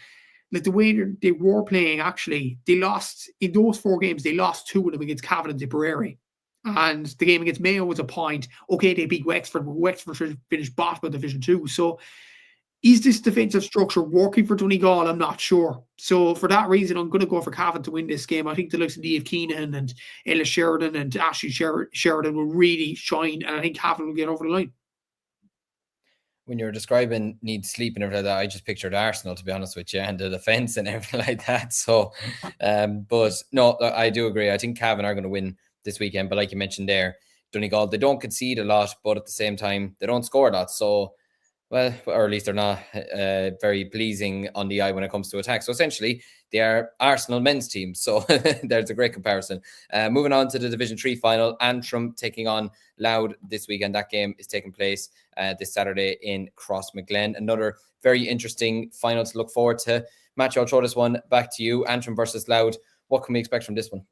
like the way they were playing, actually, they lost in those 4 games. They lost 2 of them against Cavan and Tipperary. And the game against Mayo was a point. Okay, they beat Wexford, but Wexford finished bottom of Division 2. So is this defensive structure working for Donegal? I'm not sure. So for that reason, I'm going to go for Cavan to win this game. I think the likes of Niamh Keenan and Ella Sheridan and Ashley Sheridan will really shine, and I think Cavan will get over the line. When you're describing need sleep and everything like that, I just pictured Arsenal, to be honest with you, and the defence and everything like that. So, but no, I do agree. I think Cavan are going to win this weekend, but like you mentioned there, Donegal, they don't concede a lot, but at the same time, they don't score a lot. So, well, or at least they're not very pleasing on the eye when it comes to attack. So essentially, they are Arsenal men's team. So there's a great comparison. Moving on to the Division 3 final, Antrim taking on Louth this weekend. That game is taking place this Saturday in Crossmaglen. Another very interesting final to look forward to. Matthew, I'll throw this one back to you. Antrim versus Louth. What can we expect from this one?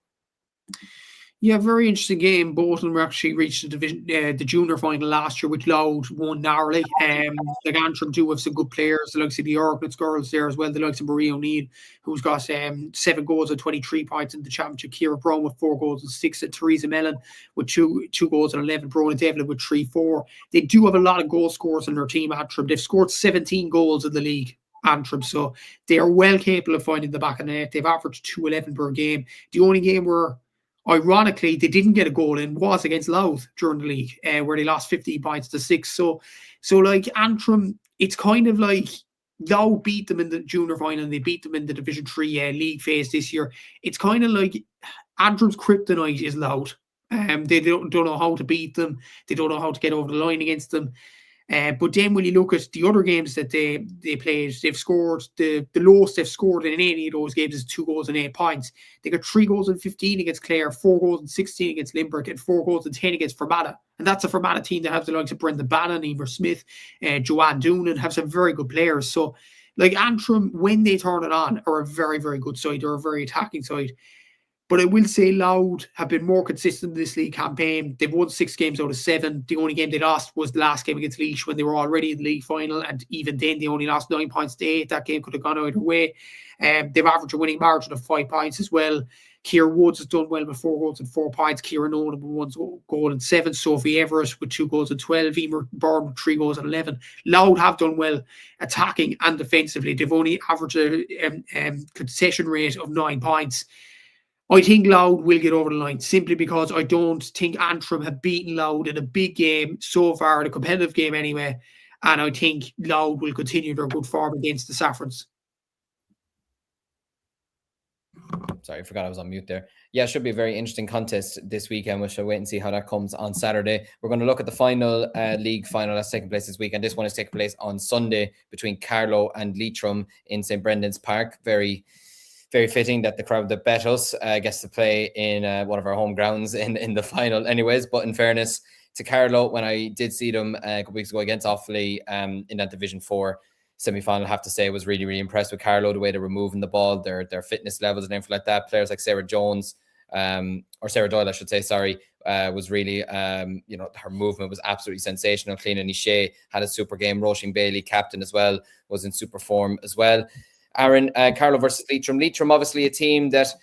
Yeah, very interesting game. Both of them actually reached the division, the junior final last year, which Louth won narrowly. Like Antrim do have some good players, the likes of the Orkney's girls there as well, the likes of Marie O'Neill, who's got 7 goals and 23 points in the championship. Ciara Brown with 4 goals and 6, and Theresa Mellon with 2 goals and 11. Brona Devlin with 3-4. They do have a lot of goal scorers in their team, Antrim. They've scored 17 goals in the league, Antrim, so they are well capable of finding the back of the net. They've averaged 2-11 per game. The only game where, ironically, they didn't get a goal in was against Louth during the league, where they lost 15 points to 6. So like Antrim, it's kind of like Louth beat them in the junior final and they beat them in the Division 3 league phase this year. It's kind of like Antrim's kryptonite is Louth. They don't know how to beat them. They don't know how to get over the line against them. But then when you look at the other games that they played, they've scored, the lowest they've scored in any of those games is 2 goals and 8 points. They got 3 goals and 15 against Clare, 4 goals and 16 against Limerick, and 4 goals and 10 against Fermanagh. And that's a Fermanagh team that have the likes of Brenda Bannon, Emer Smith, Joanne Doonan, have some very good players. So like Antrim, when they turn it on, are a very, very good side. They're a very attacking side. But I will say Louth have been more consistent in this league campaign. They've won 6 games out of 7. The only game they lost was the last game against Laois when they were already in the league final. And even then, they only lost 9 points to 8. That game could have gone either way. They've averaged a winning margin of 5 points as well. Ciara Woods has done well with 4 goals and 4 points. Ciara Nolan with 1 goal and 7. Sophie Everett with 2 goals and 12. Emer Byrne with 3 goals and 11. Louth have done well attacking and defensively. They've only averaged a concession rate of 9 points. I think Louth will get over the line simply because I don't think Antrim have beaten Louth in a big game so far, in a competitive game anyway. And I think Louth will continue their good form against the Saffrons. Sorry, I forgot I was on mute there. Yeah, it should be a very interesting contest this weekend. We shall wait and see how that comes on Saturday. We're going to look at the final league final that's taking place this weekend. This one is taking place on Sunday between Carlow and Leitrim in St. Brendan's Park. Very, very fitting that the crowd that bet us gets to play in one of our home grounds in the final anyways. But in fairness to Carlow, when I did see them a couple weeks ago against Offaly in that Division 4 semi-final, I have to say I was really, really impressed with Carlow, the way they were moving the ball, their fitness levels and everything like that. Players like Sarah Jones, or Sarah Doyle, I should say, was really, her movement was absolutely sensational. Clean and Shea had a super game. Roisin Bailey, captain as well, was in super form as well. Aaron, Carlow versus Leitrim. Leitrim, obviously a team that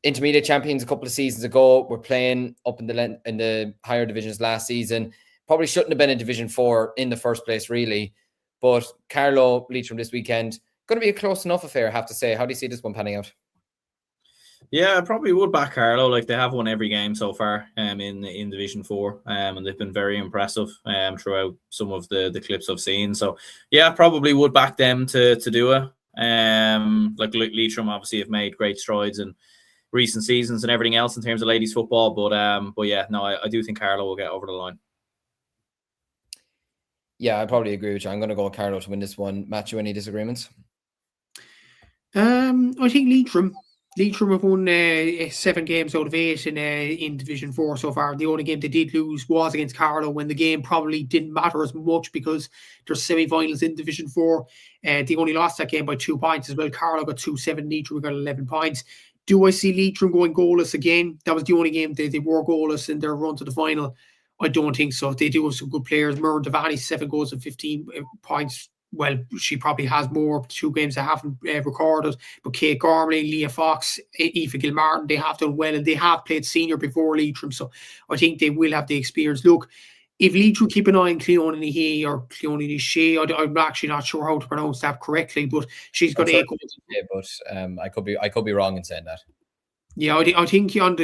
intermediate champions a couple of seasons ago were playing up in the higher divisions last season. Probably shouldn't have been in Division 4 in the first place, really. But Carlow, Leitrim this weekend, going to be a close enough affair, I have to say. How do you see this one panning out? Yeah, I probably would back Carlow. Like, they have won every game so far in Division 4, and they've been very impressive throughout some of the clips I've seen. So, yeah, I probably would back them to do it. Like Leitrim obviously have made great strides in recent seasons and everything else in terms of ladies football. But yeah, no, I do think Carlow will get over the line. Yeah, I probably agree with you. I'm going to go with Carlow to win this one. Matthew, any disagreements? I think Leitrim have won 7 games out of 8 in Division 4 so far. The only game they did lose was against Carlow, when the game probably didn't matter as much because there's semi-finals in Division 4. They only lost that game by 2 points as well. Carlow got 2-7, Leitrim got 11 points. Do I see Leitrim going goalless again? That was the only game they were goalless in their run to the final. I don't think so. They do have some good players. Myrne Devani, 7 goals and 15 points. Well, she probably has more 2 games they haven't recorded. But Kate Gormley, Leah Fox, Aoife Gilmartin, they have done well, and they have played senior before Leitrim. So I think they will have the experience. Look, if Leitrim keep an eye on Cleone or Cleone Shea, I'm actually not sure how to pronounce that correctly, but she's got 8 goals. But I could be wrong in saying that. Yeah, I think when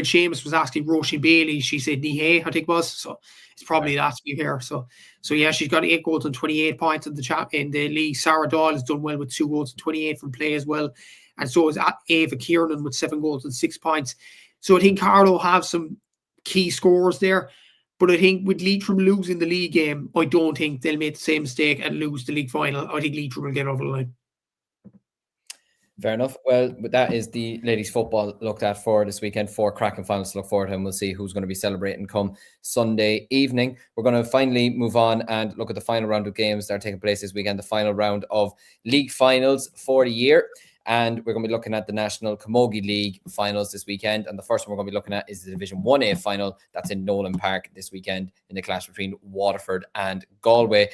Seamus was asking Roisin Bailey, she said Nickey, I think it was. So it's probably that to be here. So yeah, she's got 8 goals and 28 points in the league. Sarah Doyle has done well with 2 goals and 28 from play as well. And so is Ava Kiernan with 7 goals and 6 points. So I think Carlow have some key scores there. But I think with Leitrim losing the league game, I don't think they'll make the same mistake and lose the league final. I think Leitrim will get over the line. Fair enough. Well, that is the ladies' football looked at for this weekend. 4 cracking finals to look forward to, and we'll see who's going to be celebrating come Sunday evening. We're going to finally move on and look at the final round of games that are taking place this weekend, the final round of league finals for the year. And we're going to be looking at the National Camogie League Finals this weekend. And the first one we're going to be looking at is the Division 1A final. That's in Nolan Park this weekend in the clash between Waterford and Galway.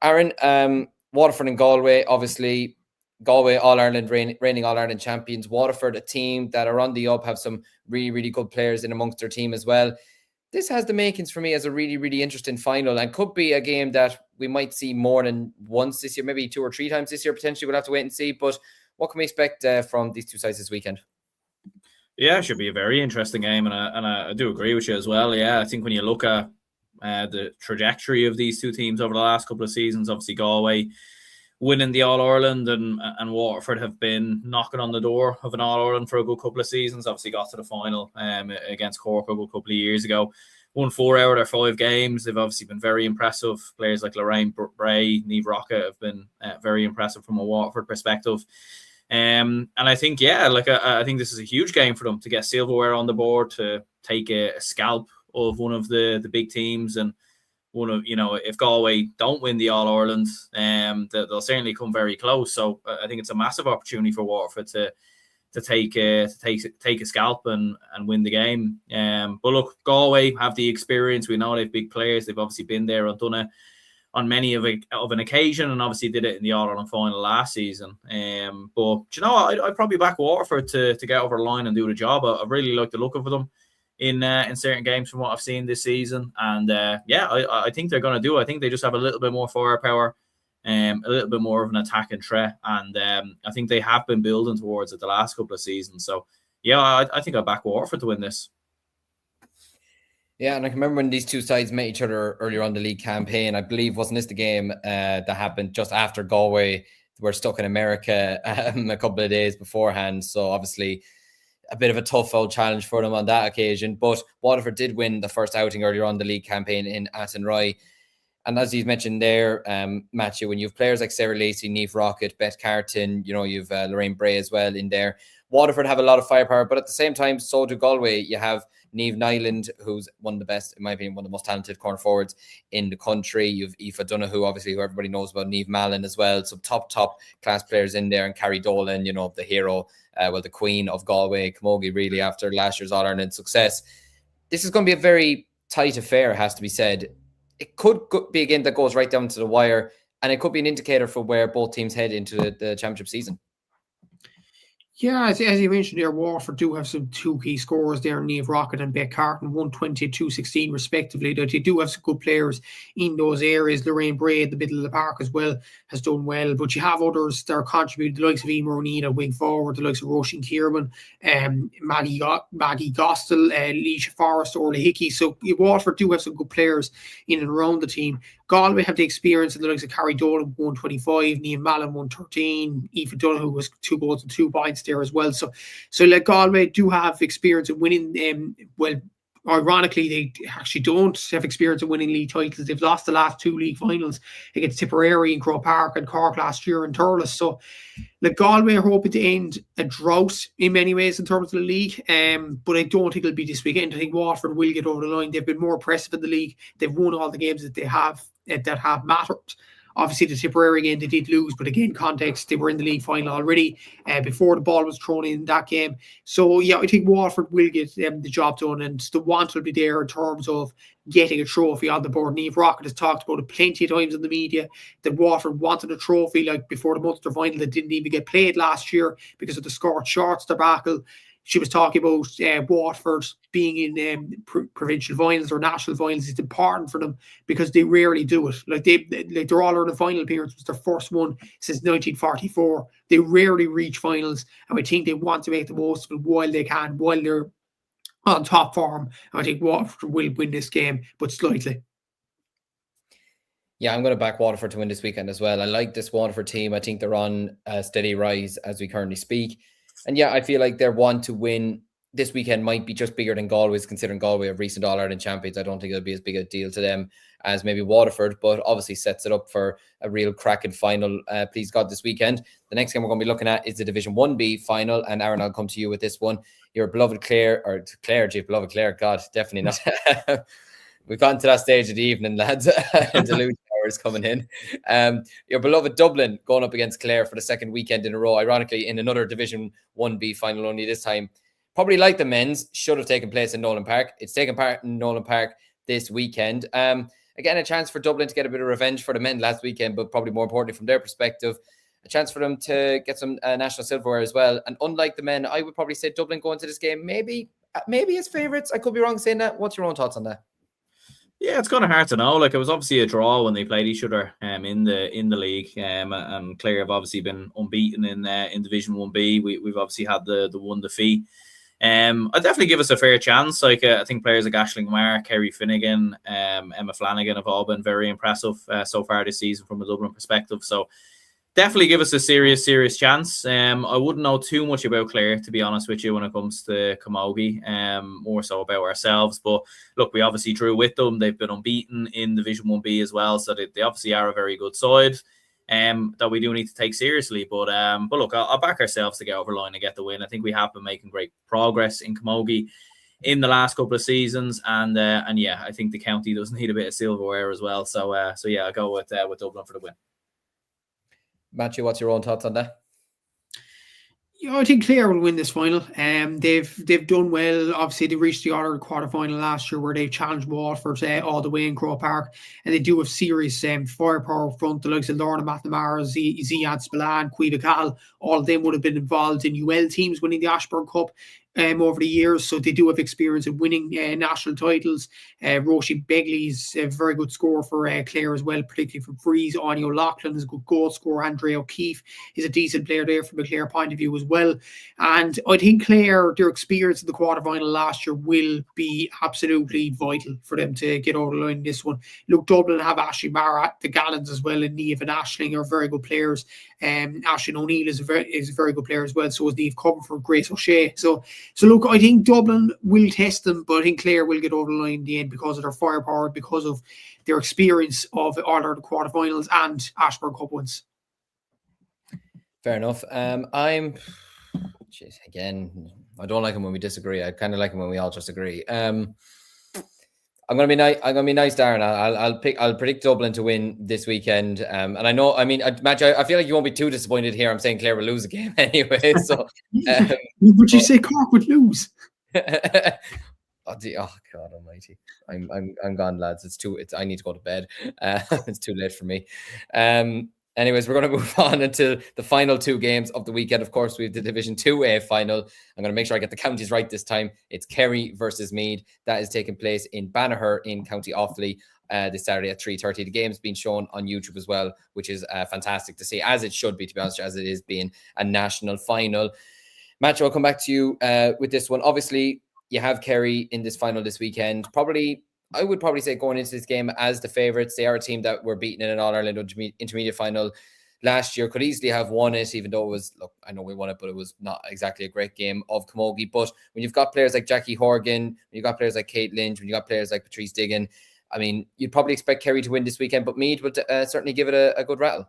Aaron, Waterford and Galway, obviously, Galway All-Ireland, reigning All-Ireland champions. Waterford, a team that are on the up, have some really, really good players in amongst their team as well. This has the makings for me as a really, really interesting final, and could be a game that we might see more than once this year, maybe 2 or 3 times this year, potentially. We'll have to wait and see. But what can we expect from these 2 sides this weekend? Yeah, it should be a very interesting game, and I do agree with you as well. Yeah, I think when you look at the trajectory of these 2 teams over the last couple of seasons, obviously Galway winning the All-Ireland and Waterford have been knocking on the door of an All-Ireland for a good couple of seasons. Obviously got to the final against Cork a couple of years ago. Won 4 out of their 5 games. They've obviously been very impressive. Players like Lorraine Bray, Niamh Rocket have been very impressive from a Waterford perspective. And I think, I think this is a huge game for them to get silverware on the board, to take a scalp of one of the big teams. And if Galway don't win the All-Ireland, they'll certainly come very close. So I think it's a massive opportunity for Waterford to take a scalp and win the game. But look, Galway have the experience. We know they've big players. They've obviously been there and done it on many of an occasion, and obviously did it in the All-Ireland final last season. But I'd probably back Waterford to get over the line and do the job. I really like the look of them in certain games from what I've seen this season. And I think they're going to do it. I think they just have a little bit more firepower, a little bit more of an attacking threat. And I think they have been building towards it the last couple of seasons. So, yeah, I think I'll back Waterford to win this. Yeah, and I can remember when these two sides met each other earlier on the league campaign. I believe, wasn't this the game that happened just after Galway were stuck in America a couple of days beforehand? So obviously a bit of a tough old challenge for them on that occasion. But Waterford did win the first outing earlier on the league campaign in Athenry. And as you mentioned there, Matthew, when you have players like Sarah Lacey, Niamh Rockett, Beth Carton, you've Lorraine Bray as well in there. Waterford have a lot of firepower, but at the same time, so do Galway. You have Niamh Nyland, who's one of the best, in my opinion, one of the most talented corner forwards in the country. You've Aoife Donoghue, obviously, who everybody knows about, Niamh Mallon as well. Some top class players in there, and Carrie Dolan, the hero, the queen of Galway Camogie, really, after last year's All-Ireland success. This is going to be a very tight affair, has to be said. It could be a game that goes right down to the wire, and it could be an indicator for where both teams head into the championship season. Yeah, as you mentioned there, Waterford do have some two key scorers there, Niamh Rockett and Beth Carton, 120 and 216 respectively. They do have some good players in those areas. Lorraine Bray at the middle of the park as well has done well, but you have others that are contributing, the likes of Emer O'Neill at wing forward, the likes of Roisin Kierman, Maggie Gostel, Leisha Forrest, Orla Hickey. So Waterford do have some good players in and around the team. Galway have the experience of the likes of Carrie Dolan, 125, Niamh Mallon, 113, Aoife Donoghue was 2 goals and 2 points there as well. So like Galway do have experience of winning. Ironically, they actually don't have experience of winning league titles. They've lost the last 2 league finals against Tipperary in Croke Park and Cork last year in Thurles. So like Galway are hoping to end a drought in many ways in terms of the league, but I don't think it'll be this weekend. I think Waterford will get over the line. They've been more impressive in the league. They've won all the games that they have that have mattered. Obviously, the Tipperary game, they did lose, but again, context, they were in the league final already before the ball was thrown in that game. So, yeah, I think Waterford will get the job done, and the want will be there in terms of getting a trophy on the board. Niamh Rockett has talked about it plenty of times in the media that Waterford wanted a trophy, like before the Munster final that didn't even get played last year because of the scorched shorts debacle. She was talking about Waterford being in provincial finals or national finals. It's important for them because they rarely do it. Like their All-Ireland final appearance was their first one since 1944. They rarely reach finals, and I think they want to make the most of it while they can, while they're on top form. I think Waterford will win this game, but slightly. Yeah, I'm going to back Waterford to win this weekend as well. I like this Waterford team. I think they're on a steady rise as we currently speak. And yeah, I feel like their want to win this weekend might be just bigger than Galway's, considering Galway are recent All-Ireland champions. I don't think it'll be as big a deal to them as maybe Waterford, but obviously sets it up for a real cracking final, please God, this weekend. The next game we're going to be looking at is the Division 1B final. And Aaron, I'll come to you with this one. Your beloved Clare, beloved Clare, God, definitely not. We've gotten to that stage of the evening, lads. Delusion hours coming in. Your beloved Dublin going up against Clare for the second weekend in a row, ironically in another Division 1B final, only this time. Probably like the men's, should have taken place in Nolan Park. It's taken part in Nolan Park this weekend. Again, a chance for Dublin to get a bit of revenge for the men last weekend, but probably more importantly from their perspective, a chance for them to get some national silverware as well. And unlike the men, I would probably say Dublin going to this game maybe as favourites. I could be wrong saying that. What's your own thoughts on that? Yeah, it's kind of hard to know. Like, it was obviously a draw when they played each other in the league, and Clare have obviously been unbeaten in Division 1B. We've obviously had the one defeat. I'd definitely give us a fair chance. Like, I think players like Aisling Marr, Kerry Finnegan, Emma Flanagan have all been very impressive so far this season from a Dublin perspective. So definitely give us a serious chance. I wouldn't know too much about Clare, to be honest with you, when it comes to Camogie, more so about ourselves. But look, we obviously drew with them. They've been unbeaten in Division 1B as well, so they obviously are a very good side that we do need to take seriously. But look, I'll back ourselves to get over the line and get the win. I think we have been making great progress in Camogie in the last couple of seasons, and yeah, I think the county does need a bit of silverware as well. So yeah, I'll go with Dublin for the win. Matthew, what's your own thoughts on that? Yeah, I think Clare will win this final. They've done well. Obviously, they reached the All-Ireland quarter-final last year where they challenged Waterford all the way in Croke Park, and they do have serious firepower front. The likes of Lorna McNamara, Ziad Spillane, Cuida Cal, all of them would have been involved in UL teams winning the Ashburn Cup. over the years, so they do have experience in winning national titles. Roisin Begley's a very good scorer for Clare as well, particularly from Freeze. Anya O'Loughlin is a good goal scorer. Andrea O'Keefe is a decent player there from a Clare point of view as well. And I think Clare, their experience in the quarterfinal last year will be absolutely vital for them to get over the line in this one. Look, Dublin have Ashley Mara, the Gallants as well, and Niamh and Aisling are very good players. Aisling O'Neill is a very good player as well. So is Niamh Comerford, Grace O'Shea. So look, I think Dublin will test them, but I think Clare will get over the line in the end because of their firepower, because of their experience of All-Ireland quarterfinals and Ashburn Cup wins. Fair enough. Again, I don't like them when we disagree. I kind of like them when we all just agree. I'm gonna be nice. I'm gonna be nice, Darren. I'll predict Dublin to win this weekend. And I know, I mean, Match, I feel like you won't be too disappointed here. I'm saying Clare will lose a game anyway. So, would you say Cork would lose? Oh God Almighty! I'm gone, lads. I need to go to bed. It's too late for me. Anyways, we're going to move on into the final two games of the weekend. Of course, we have the Division 2A final. I'm going to make sure I get the counties right this time. It's Kerry versus Meath. That is taking place in Banagher in County Offaly this Saturday at 3:30. The game's been shown on YouTube as well, which is fantastic to see, as it should be, to be honest, as it is being a national final. Macho, I'll come back to you with this one. Obviously, you have Kerry in this final this weekend. I would probably say going into this game as the favourites. They are a team that were beaten in an All-Ireland intermediate final last year. Could easily have won it, even though it was, look, I know we won it, but it was not exactly a great game of camogie. But when you've got players like Jackie Horgan, when you've got players like Kate Lynch, when you've got players like Patrice Diggin, I mean, you'd probably expect Kerry to win this weekend, but Meath would certainly give it a good rattle.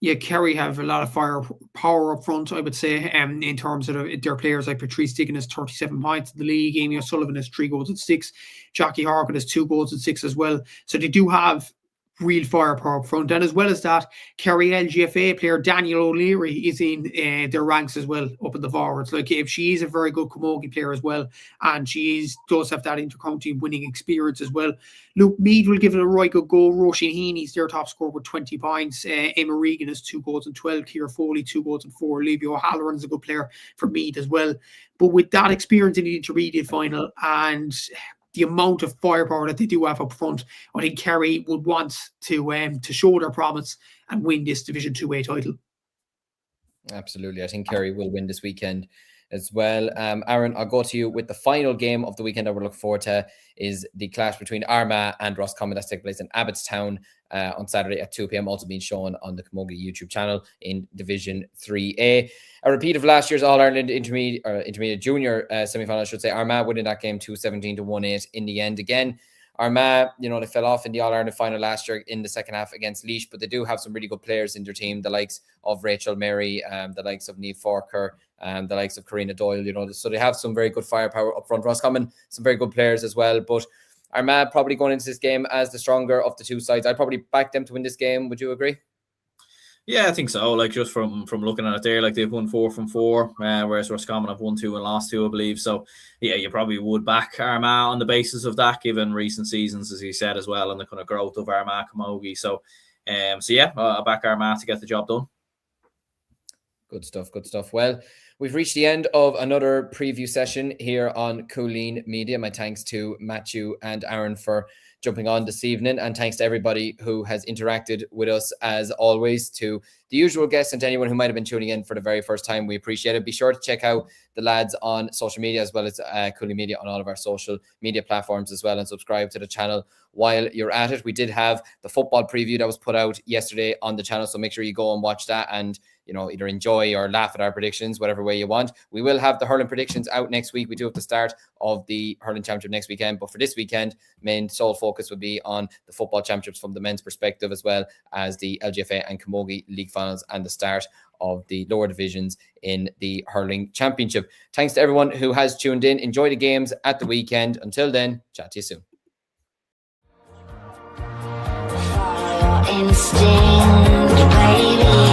Yeah, Kerry have a lot of firepower up front, I would say, in terms of their players like Patrice Diggin has 37 points in the league, Amy O'Sullivan has 3 goals and 6, Jackie Horgan has 2 goals and 6 as well. So they do have real firepower up front. And as well as that, Kerry LGFA player Daniel O'Leary is in their ranks as well, up in the forwards. Like, if she is a very good camogie player as well, and she does have that inter-county winning experience as well. Luke Mead will give it a right good goal. Roisin Heaney's their top scorer with 20 points. Emma Regan has 2 goals and 12. Ciara Foley 2 goals and 4. Libby O'Halloran is a good player for Mead as well. But with that experience in the intermediate final and the amount of firepower that they do have up front, I think Kerry would want to show their promise and win this Division 2A title. Absolutely. I think Kerry will win this weekend as well. Aaron, I'll go to you with the final game of the weekend that we're looking forward to is the clash between Armagh and Roscommon that's taking place in Abbottstown on Saturday at 2 p.m. Also being shown on the Camogie YouTube channel in Division 3A. A repeat of last year's All-Ireland intermediate junior semi-final, I should say. Armagh winning that game 217-18 in the end. Again, Armagh, they fell off in the All-Ireland final last year in the second half against Laois, but they do have some really good players in their team, the likes of Rachel Mary, the likes of Niamh Forker, the likes of Karina Doyle, so they have some very good firepower up front. Roscommon, some very good players as well, but Armagh probably going into this game as the stronger of the two sides. I'd probably back them to win this game. Would you agree? Yeah, I think so. Like, just from looking at it there, like, they've won 4 from 4, whereas Roscommon have won 2 and lost 2, I believe. So, yeah, you probably would back Armagh on the basis of that, given recent seasons, as you said as well, and the kind of growth of Armagh camogie. So yeah, I'll back Armagh to get the job done. Good stuff. Well, we've reached the end of another preview session here on Cúilín Media. My thanks to Matthew and Aaron for jumping on this evening, and thanks to everybody who has interacted with us as always, to the usual guests and to anyone who might have been tuning in for the very first time. We appreciate it. Be sure to check out the lads on social media as well as Cúilín Media on all of our social media platforms as well, and subscribe to the channel while you're at it. We did have the football preview that was put out yesterday on the channel, so make sure you go and watch that and either enjoy or laugh at our predictions, whatever way you want. We will have the hurling predictions out next week. We do have the start of the hurling championship next weekend, but for this weekend, main sole focus would be on the football championships from the men's perspective, as well as the LGFA and Camogie League Finals and the start of the lower divisions in the hurling championship. Thanks to everyone who has tuned in. Enjoy the games at the weekend. Until then, chat to you soon. Instinct, baby.